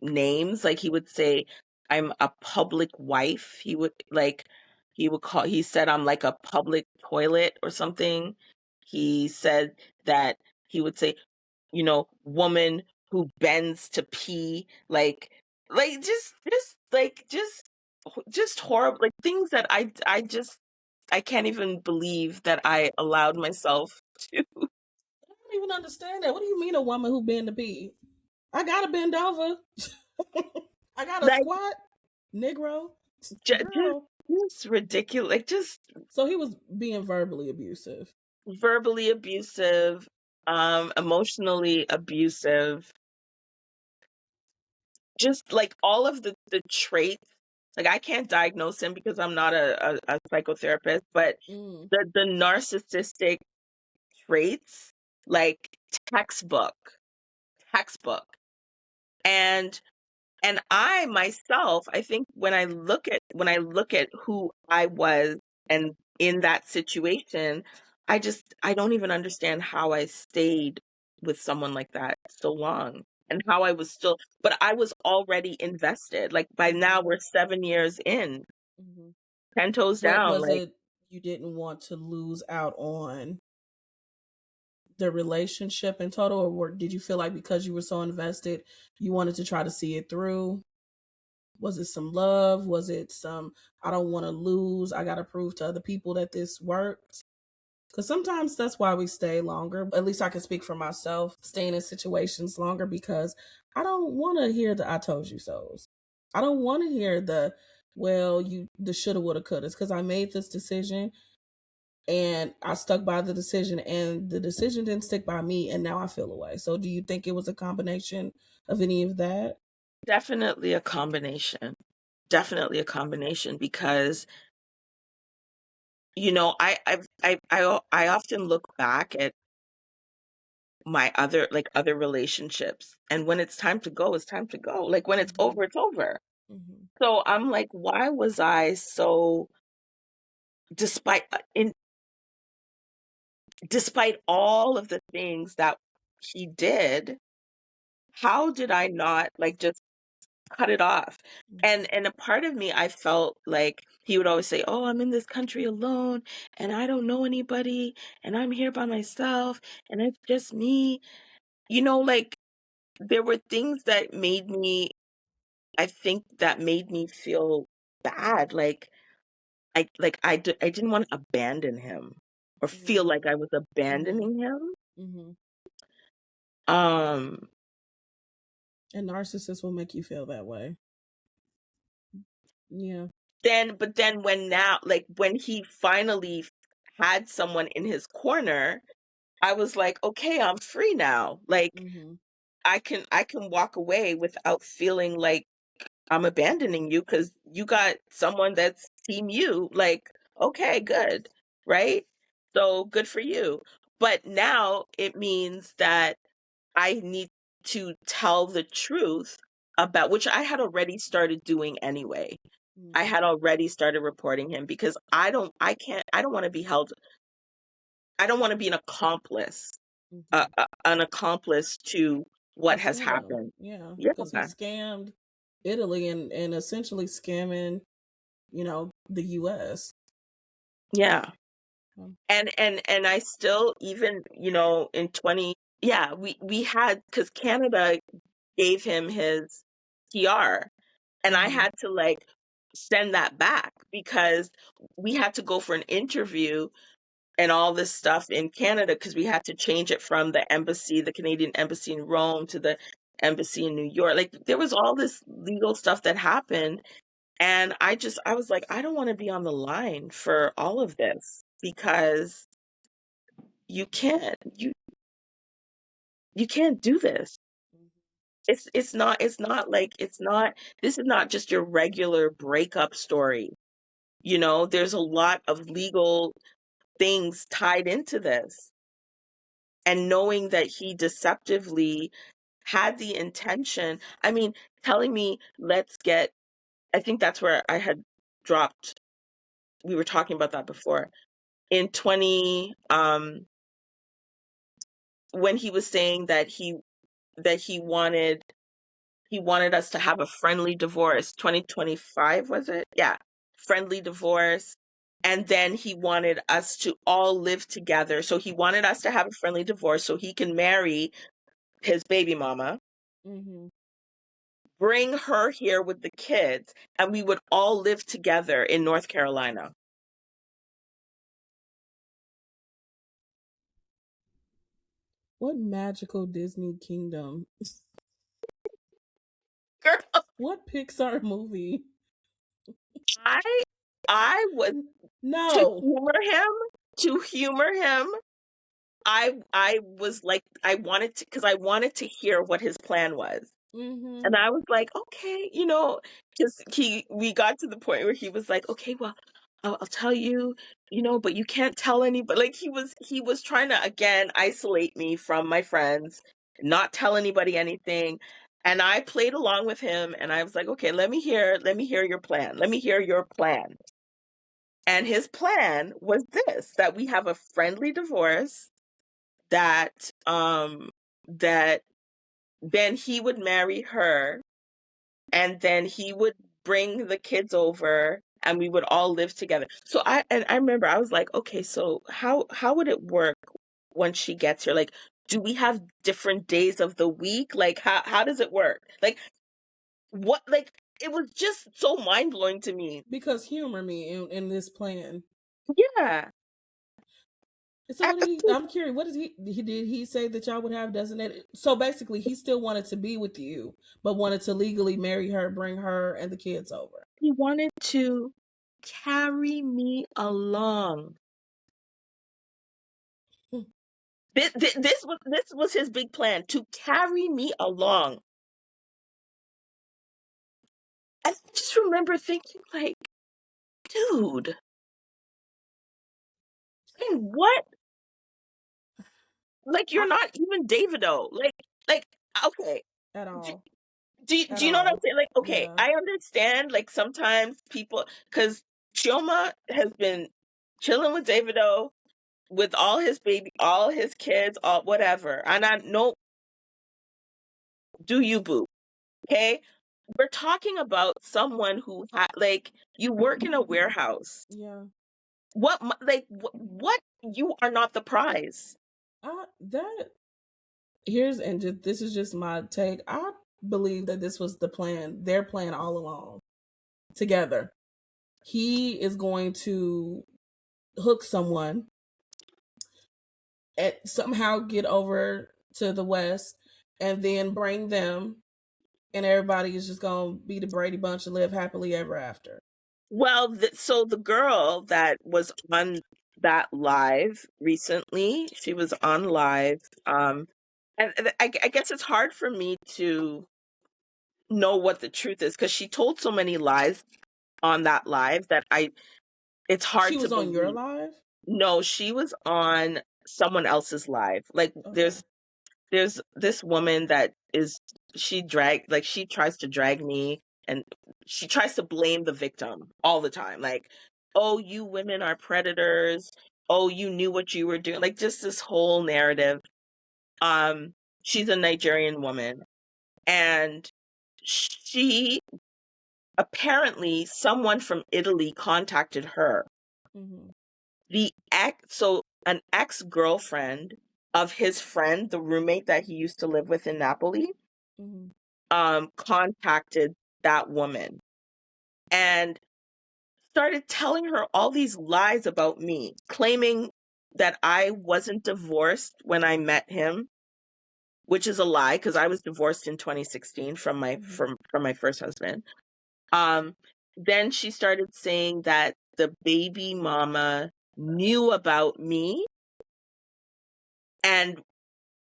names. Like he would say, I'm a public wife. He said I'm like a public toilet or something. He said that he would say, woman who bends to pee, like just horrible, like things that I can't even believe that I allowed myself to. I don't even understand that. What do you mean a woman who bend to pee? I gotta bend over. I gotta Like squat. Negro. just Girl. just ridiculous, like just So he was being verbally abusive. verbally abusive, emotionally abusive, just like all of the traits. Like I can't diagnose him because I'm not a psychotherapist, but Mm. the narcissistic traits, like textbook, textbook. And I myself, I think when I look at who I was and in that situation, I don't even understand how I stayed with someone like that so long, and how I was still, but I was already invested. Like by now we're 7 years in, Mm-hmm. 10 toes But down, was like it you didn't want to lose out on the relationship in total, or did you feel like because you were so invested, you wanted to try to see it through? Was it some love? Was it some, I don't want to lose, I got to prove to other people that this worked? Because sometimes that's why we stay longer. At least I can speak for myself, staying in situations longer because I don't want to hear the I told you so's. I don't want to hear the shoulda, woulda, coulda. It's because I made this decision and I stuck by the decision, and the decision didn't stick by me, and now I feel away. So do you think it was a combination of any of that? definitely a combination. Definitely a combination because I often look back at my other relationships, and when it's time to go, it's time to go. Like when it's Mm-hmm. over, it's over. Mm-hmm. So I'm like, why was I so, despite despite all of the things that he did, how did I not like just cut it off? And a part of me, I felt like he would always say, "Oh, I'm in this country alone and I don't know anybody and I'm here by myself and it's just me." Like there were things that made me, I think that made me feel bad. Like I didn't want to abandon him or feel like I was Mm-hmm. abandoning him. Mm-hmm. Um, And narcissists will make you feel that way. Yeah. but then when he finally had someone in his corner, I was like, okay, I'm free now. Like Mm-hmm. I can walk away without feeling like I'm abandoning you because you got someone that's team you. Like, okay, good, right? So good for you. But now it means that I need to tell the truth about, which I had already started doing anyway. I Mm-hmm. had already started reporting him because I don't want to be held, I don't want to be Mm-hmm. an accomplice to A what has scam. happened. Yeah. Yeah, Because he scammed Italy and essentially scamming, the US. yeah. Um, And I still, even, in 20, yeah, we had, because Canada gave him his PR, and I mm-hmm. had to like send that back because we had to go for an interview and all this stuff in Canada because we had to change it from the Canadian embassy in Rome to the embassy in New York. Like there was all this legal stuff that happened, and I was like, I don't want to be on the line for all of this because you can't you you can't do this. It's not this is not just your regular breakup story. There's a lot of legal things tied into this. And knowing that he deceptively had the intention, I mean, telling me, I think that's where I had dropped. We were talking about that before. In 20, when he was saying that he wanted he wanted us to have a friendly divorce. 2025, was it? Yeah. Friendly divorce. And then he wanted us to all live together. So he wanted us to have a friendly divorce so he can marry his baby mama, Mm-hmm. bring her here with the kids, and we would all live together in North Carolina. What magical Disney kingdom? Girl, What Pixar movie? I I was No. to humor him. I was like, I wanted to, because I wanted to hear what his plan was. Mm-hmm. And I was like, okay, because we got to the point where he was like, okay, well, I'll tell you, but you can't tell anybody. Like he was trying to again isolate me from my friends, not tell anybody anything. And I played along with him, and I was like, okay, let me hear your plan. Let me hear your plan. And his plan was this: that we have a friendly divorce, that that then he would marry her, and then he would bring the kids over, and we would all live together. So I remember I was like, okay, so how would it work when she gets here? Like, do we have different days of the week? Like, how does it work? Like, what? Like, it was just so mind blowing to me. Because humor me in this plan. Yeah. So what did he? I'm curious. What did he say that y'all would have designated? So basically, he still wanted to be with you, but wanted to legally marry her, bring her and the kids over. He wanted to carry me along. Hmm. This was his big plan, to carry me along. And I just remember thinking, like, dude, and what? Like, you're not even Davido. Like, okay. At Do, all. At do you know what I'm all. saying? Like, okay, Yeah. I understand, like, sometimes people, because Chioma has been chilling with Davido, with all his kids, all whatever. And I know, do you, boo? Okay? We're talking about someone who like, you work in a warehouse. Yeah. What, you are not the prize. That here's and just, this is just my take. I believe that this was the plan, their plan all along, together. He is going to hook someone and somehow get over to the West, and then bring them, and everybody is just gonna be the Brady Bunch and live happily ever after. Well, so the girl that was on that live recently, she was on live, and I guess it's hard for me to know what the truth is, because she told so many lies on that live that it's hard She to was on your believe. live? No, she was on someone else's live. Like, Okay. there's this woman that she tries to drag me, and she tries to blame the victim all the time. Like, oh, you women are predators. Oh, you knew what you were doing. Like, just this whole narrative. She's a Nigerian woman, and she apparently, someone from Italy contacted her. Mm-hmm. An ex-girlfriend of his friend, the roommate that he used to live with in Napoli, Mm-hmm. contacted that woman and started telling her all these lies about me, claiming that I wasn't divorced when I met him, which is a lie, because I was divorced in 2016 from my Mm-hmm. from my first husband. Then she started saying that the baby mama knew about me, and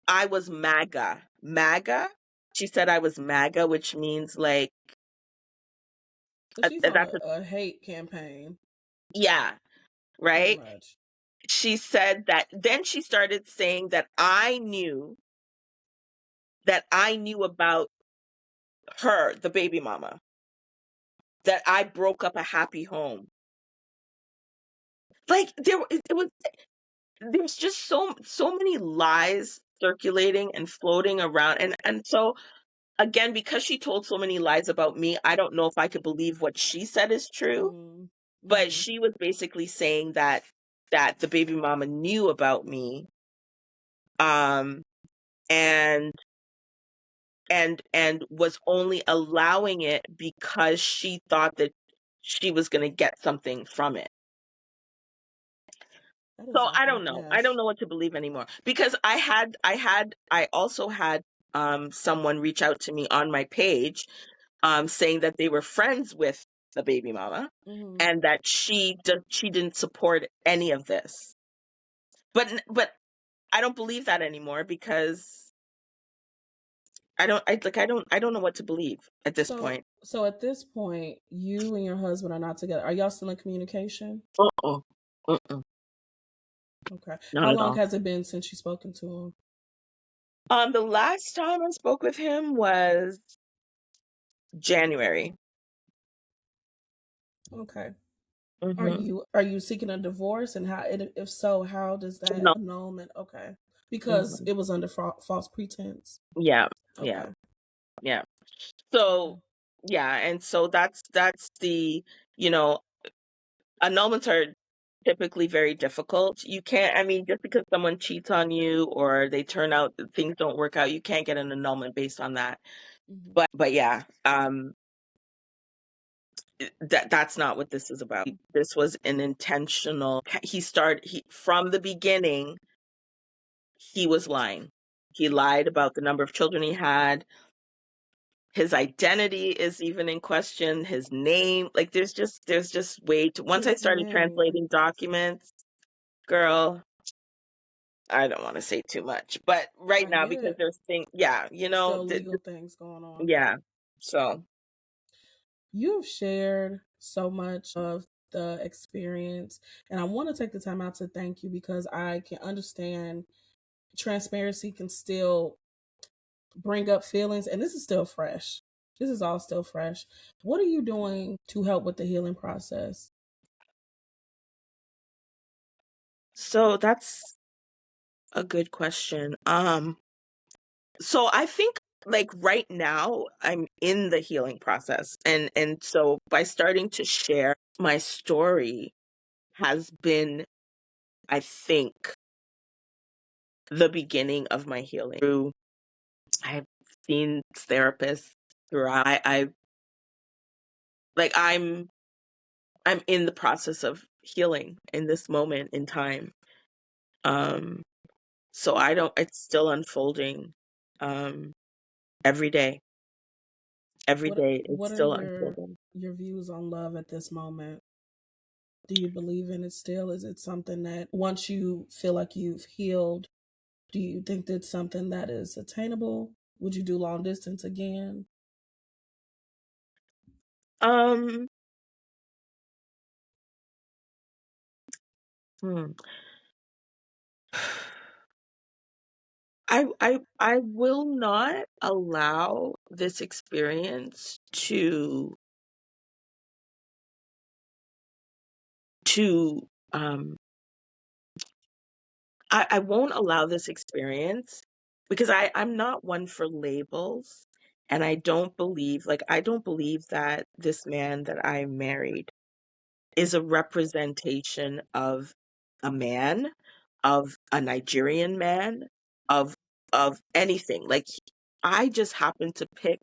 I was MAGA. MAGA? She said I was MAGA, which means, like, So she's on that's a hate campaign, yeah, pretty right? much. She said that, then she started saying that I knew about her, the baby mama, that I broke up a happy home. Like, there's just so many lies circulating and floating around, and so again, because she told so many lies about me, I don't know if I could believe what she said is true. Mhm. But Mhm. she was basically saying that the baby mama knew about me, and was only allowing it because she thought that she was going to get something from it. That is So I don't awful. know. I Yes. don't know what to believe anymore, because I also had someone reach out to me on my page, saying that they were friends with the baby mama, Mhm. and that she didn't support any of this. But I don't believe that anymore, because I don't know what to believe at this point. So at this point, you and your husband are not together. Are y'all still in communication? Uh-uh. Uh-uh. Okay. Not How at long all. has it been since you've spoken to him? The last time I spoke with him was January. Okay. Mm-hmm. Are you seeking a divorce, and how, if so, how does that No. annulment? Okay, because Mm-hmm. it was under false pretense. Yeah. Yeah. Okay. Yeah. Okay. So yeah, and so that's the, you know, annulments are typically very difficult. You can't, I mean, just because someone cheats on you or they turn out, things don't work out, you can't get an annulment based on that. Mhm. But yeah, that's not what this is about. This was an intentional. He from the beginning, he was lying. He lied about the number of children he had. His identity is even in question. His name, like, there's just way too. Once I His started name. translating documents, girl, I don't want to say too much, but right I now, get because it. there's things, yeah, Still legal things going on. yeah. So, You've shared so much of the experience, and I want to take the time out to thank you, because I can understand transparency can still bring up feelings, and this is still fresh. This is all still fresh. What are you doing to help with the healing process? so that's a good question. So I think, like, right now I'm in the healing process, and so by starting to share my story has been, I think, the beginning of my healing. I've seen therapists throughout. I like I'm in the process of healing in this moment in time. Um so I don't it's still unfolding um every day. Every day it's What are still unfolding. your views on love at this moment? Do you believe in it still? Is it something that once you feel like you've healed, do you think that's something that is attainable? Would you do long distance again? Um hmm. I will not allow this experience to I won't allow this experience, because I'm not one for labels, and I don't believe that this man that I married is a representation of a man, of a Nigerian man, of anything. Like, I just happened to pick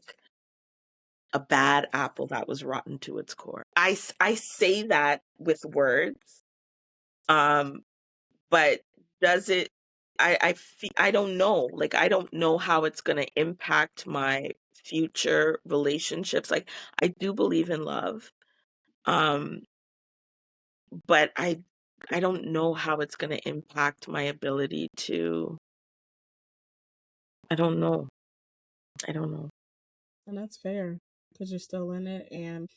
a bad apple that was rotten to its core. I say that with words, um, but does it, I don't know. Like, I don't know how it's going to impact my future relationships. Like, I do believe in love. Um, but I don't know how it's going to impact my ability to, I don't know. I don't know. And that's fair, because you're still in it. And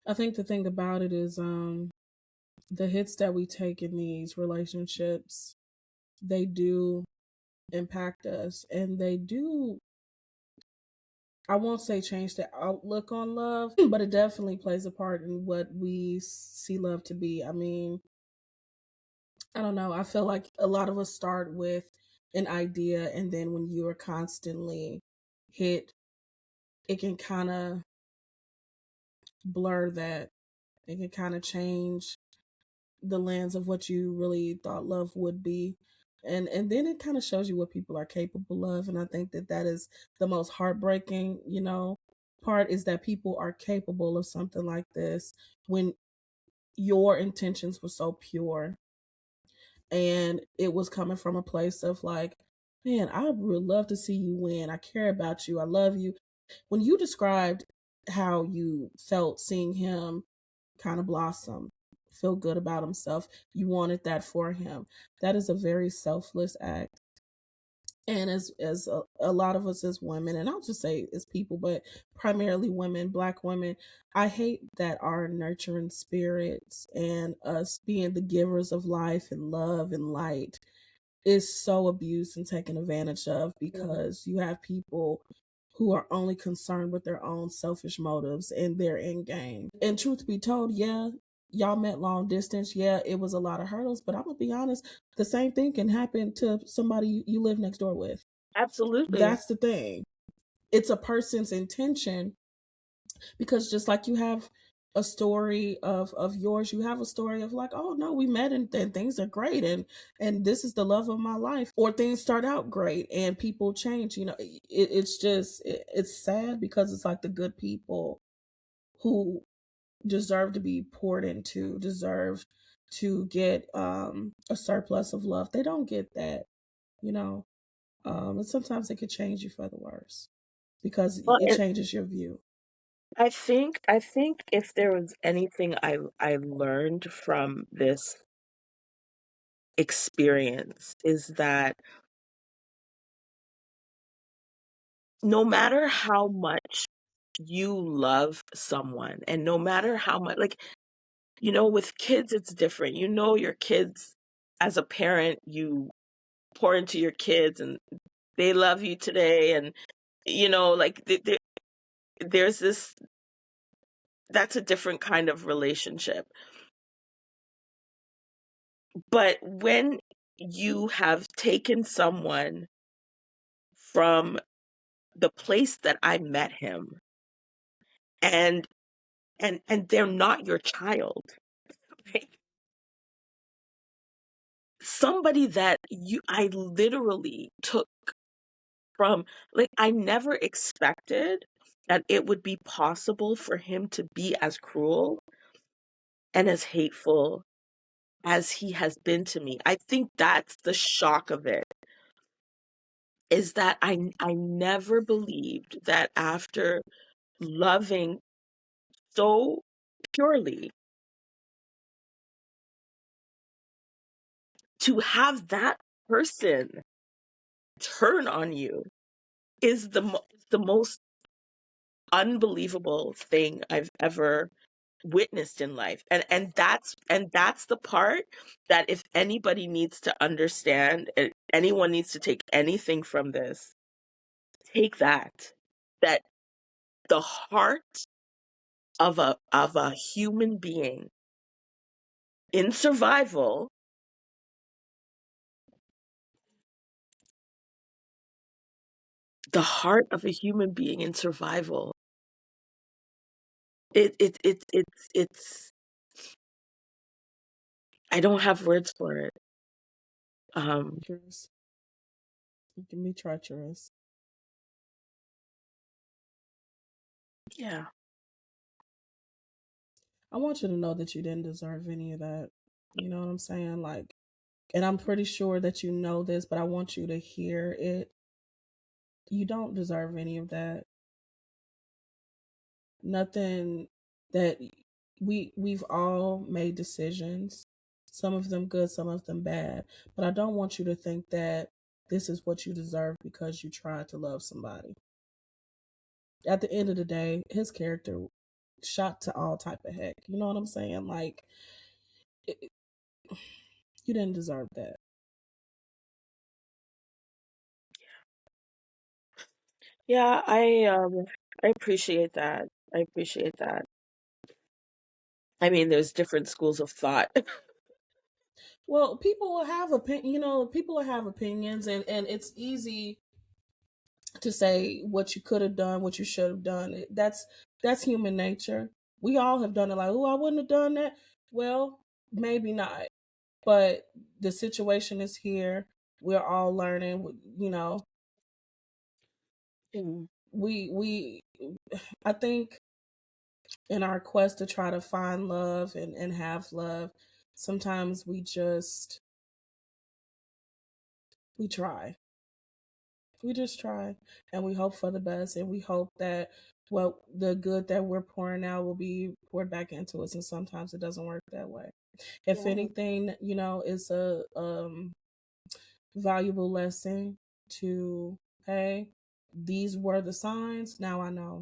I think the thing about it is the hits that we take in these relationships, they do impact us, and they do, I won't say change the outlook on love, but it definitely plays a part in what we see love to be. I mean, I don't know. I feel like a lot of us start with an idea, and then when you are constantly hit it can kind of blur that. It can kind of change the lens of what you really thought love would be. And then it kind of shows you what people are capable of. And I think that that is the most heartbreaking, part, is that people are capable of something like this when your intentions were so pure, and it was coming from a place of like, man, I would love to see you win. I care about you. I love you. When you described how you felt seeing him kind of blossom, feel good about himself, you wanted that for him. That is a very selfless act. And as a lot of us as women, and I'll just say as people, but primarily women, Black women, I hate that our nurturing spirits and us being the givers of life and love and light is so abused and taken advantage of, because you have people who are only concerned with their own selfish motives and their end game. And truth be told, yeah, y'all met long distance. Yeah, it was a lot of hurdles, but I'm gonna be honest, the same thing can happen to somebody you live next door with. Absolutely. That's the thing. It's a person's intention, because just like you have a story of yours, you have a story of like, oh no, we met and things are great, and this is the love of my life, or things start out great and people change. It's sad, because it's like the good people who deserve to be poured into, deserve to get a surplus of love, they don't get that, and sometimes it could change you for the worse, because Well, it changes your view. I think if there was anything I learned from this experience is that no matter how much you love someone, and no matter how much, like, with kids it's different. Your kids, as a parent, you pour into your kids and they love you today, and like there's this, that's a different kind of relationship. But when you have taken someone from the place that I met him, and they're not your child, right? Somebody that I literally took from, like, I never expected that it would be possible for him to be as cruel and as hateful as he has been to me. I think that's the shock of it, is that I never believed that after loving so purely, to have that person turn on you is the most unbelievable thing I've ever witnessed in life. And that's the part that, if anybody needs to understand, anyone needs to take anything from this, take that the heart of a human being in survival, the heart of a human being in survival, it's I don't have words for it. Treacherous. It can be treacherous. Yeah. I want you to know that you didn't deserve any of that. You know what I'm saying? Like, and I'm pretty sure that you know this, but I want you to hear it. You don't deserve any of that. Nothing that we've all made decisions, some of them good, some of them bad. But I don't want you to think that this is what you deserve because you tried to love somebody. At the end of the day, his character shot to all type of heck. You know what I'm saying? Like, it, you didn't deserve that. Yeah, I appreciate that. I appreciate that. I mean, there's different schools of thought. Well, people will have people will have opinions, and it's easy to say what you could have done, what you should have done. That's human nature. We all have done it. Like, oh, I wouldn't have done that. Well, maybe not. But the situation is here. We're all learning. You know, we I think in our quest to try to find love and have love, sometimes we just we try. We just try and we hope for the best, and we hope that what the good that we're pouring out will be poured back into us, and sometimes it doesn't work that way. If Yeah. anything, you know, it's a valuable lesson to, hey, these were the signs, now I know.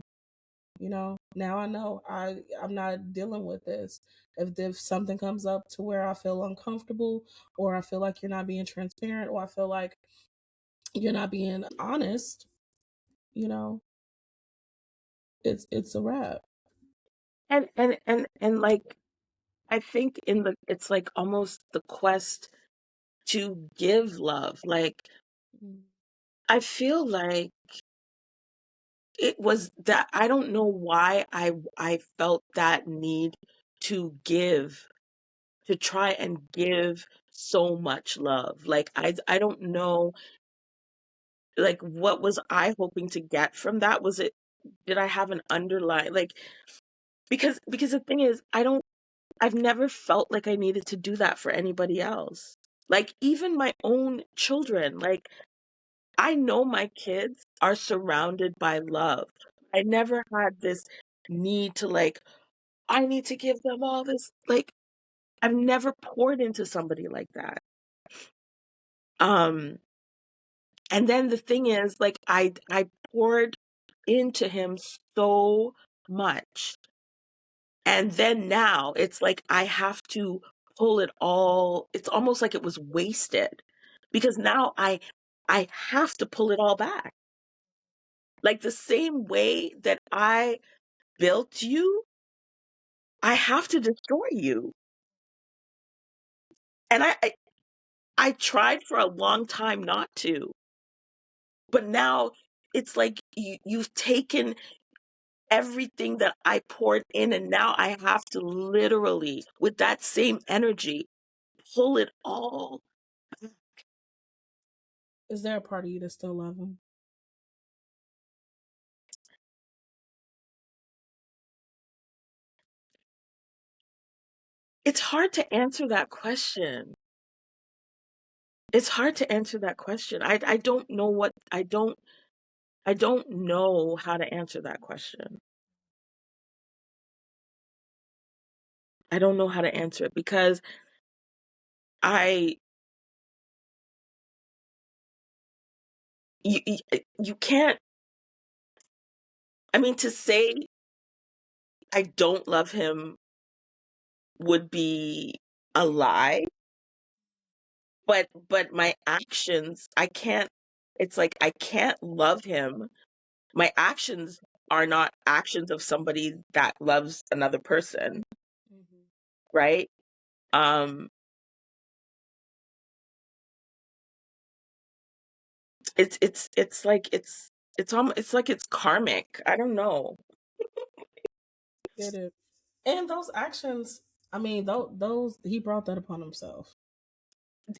You know, now I know I'm not dealing with this. If something comes up to where I feel uncomfortable, or I feel like you're not being transparent, or I feel like you're not being honest, you know, it's a wrap. And like, I think it's like almost the quest to give love. Like, Mm. I feel like it was that, I don't know why I felt that need to give, to try and give so much love. Like, I don't know, like, what was I hoping to get from that? Was it, did I have an underlying, like, because the thing is, I've never felt like I needed to do that for anybody else. Like, even my own children, like, I know my kids are surrounded by love. I never had this need to, like, I need to give them all this. Like, I've never poured into somebody like that. Um, and then the thing is, like, I poured into him so much. And then now it's like I have to pull it all. It's almost like it was wasted, because now I have to pull it all back. Like, the same way that I built you, I have to destroy you. And I tried for a long time not to. But now it's like you've taken everything that I poured in, and now I have to literally, with that same energy, pull it all. Is there a part of you that still love him? It's hard to answer that question. It's hard to answer that question. I don't know what I don't know how to answer that question. I don't know how to answer it, because I you can't, I mean, to say I don't love him would be a lie, but my actions, I can't, it's like I can't love him. My actions are not actions of somebody that loves another person, Mm-hmm. right? Um it's like it's almost, it's like it's karmic. I don't know. Get it? And those actions, I mean, those he brought that upon himself.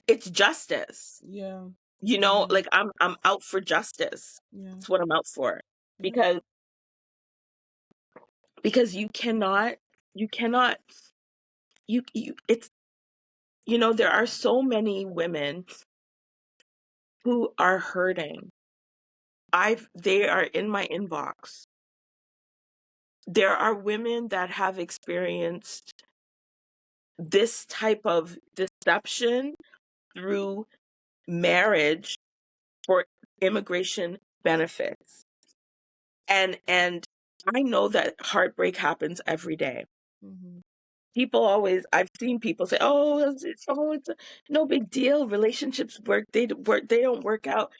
It's justice. Yeah. You know, Yeah. like, I'm out for justice. Yeah. That's what I'm out for. Yeah. Because you cannot, you cannot, you it's, you know, there are so many women who are hurting. They are in my inbox. There are women that have experienced this type of deception through marriage for immigration benefits. And I know that heartbreak happens every day. Mm-hmm. People always, I've seen people say, "Oh, it's no big deal. Relationships work. They don't work out."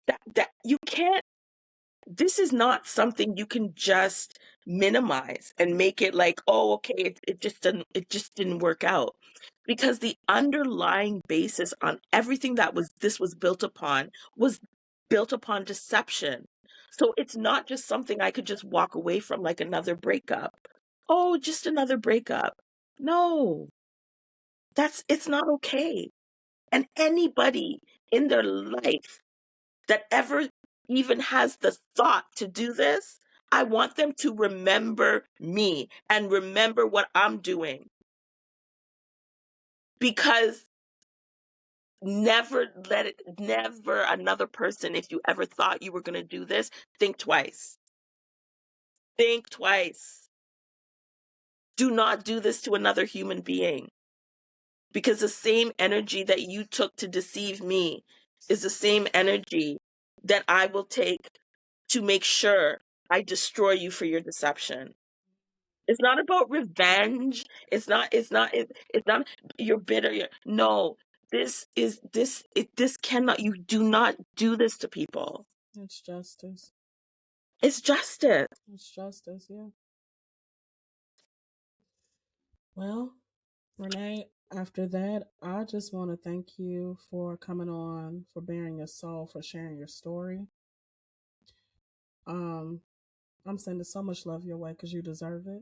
That you can't. This is not something you can just minimize and make it like, "Oh, okay, it just didn't work out," because the underlying basis on everything that was this was built upon deception. So it's not just something I could just walk away from, like another breakup. Oh, just another breakup. No, it's not okay. And anybody in their life that ever even has the thought to do this, I want them to remember me and remember what I'm doing. Because never another person, if you ever thought you were going to do this, think twice. Think twice. Do not do this to another human being. Because the same energy that you took to deceive me is the same energy that I will take to make sure I destroy you for your deception. It's not about revenge. It's not you're bitter. No, this cannot, you do not do this to people. It's justice. It's justice. It's justice, yeah. Well, Renee, after that, I just want to thank you for coming on, for bearing your soul, for sharing your story. I'm sending so much love your way because you deserve it.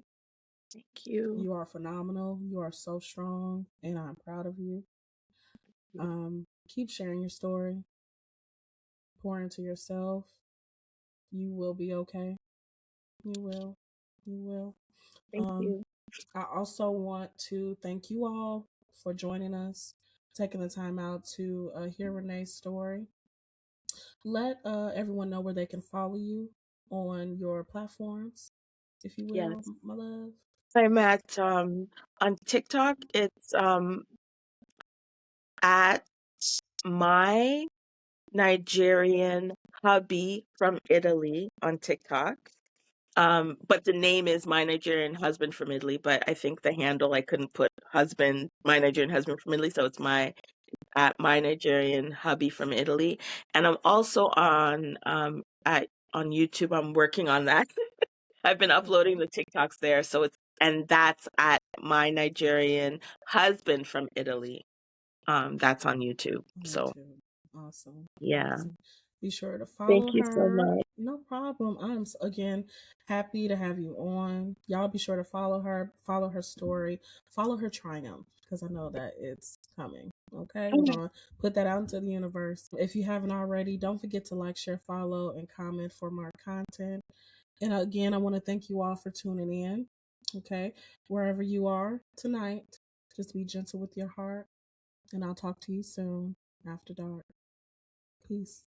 Thank you. You are phenomenal. You are so strong, and I'm proud of you. Keep sharing your story. Pour into yourself. You will be okay. You will. You will. Thank you. I also want to thank you all for joining us, taking the time out to hear Renee's story. Let everyone know where they can follow you on your platforms, if you will, Yes. my love. I'm at on TikTok. It's at my Nigerian hubby from Italy on TikTok. But the name is my Nigerian husband from Italy, but I think the handle I couldn't put husband, my Nigerian husband from Italy, so it's my Nigerian hubby from Italy. And I'm also on YouTube. I'm working on that. I've been uploading the TikToks there, so that's at my Nigerian husband from Italy. That's on YouTube. So YouTube. Awesome. yeah. Awesome. Be sure to Thank follow you so her. much. No problem. I'm again happy to have you on. Y'all be sure to follow her story, follow her triumph, because I know that it's coming. Okay, we're gonna put that out into the universe. If you haven't already, don't forget to like, share, follow, and comment for more content. And again, I want to thank you all for tuning in. Okay, wherever you are tonight, just be gentle with your heart. And I'll talk to you soon after dark. Peace.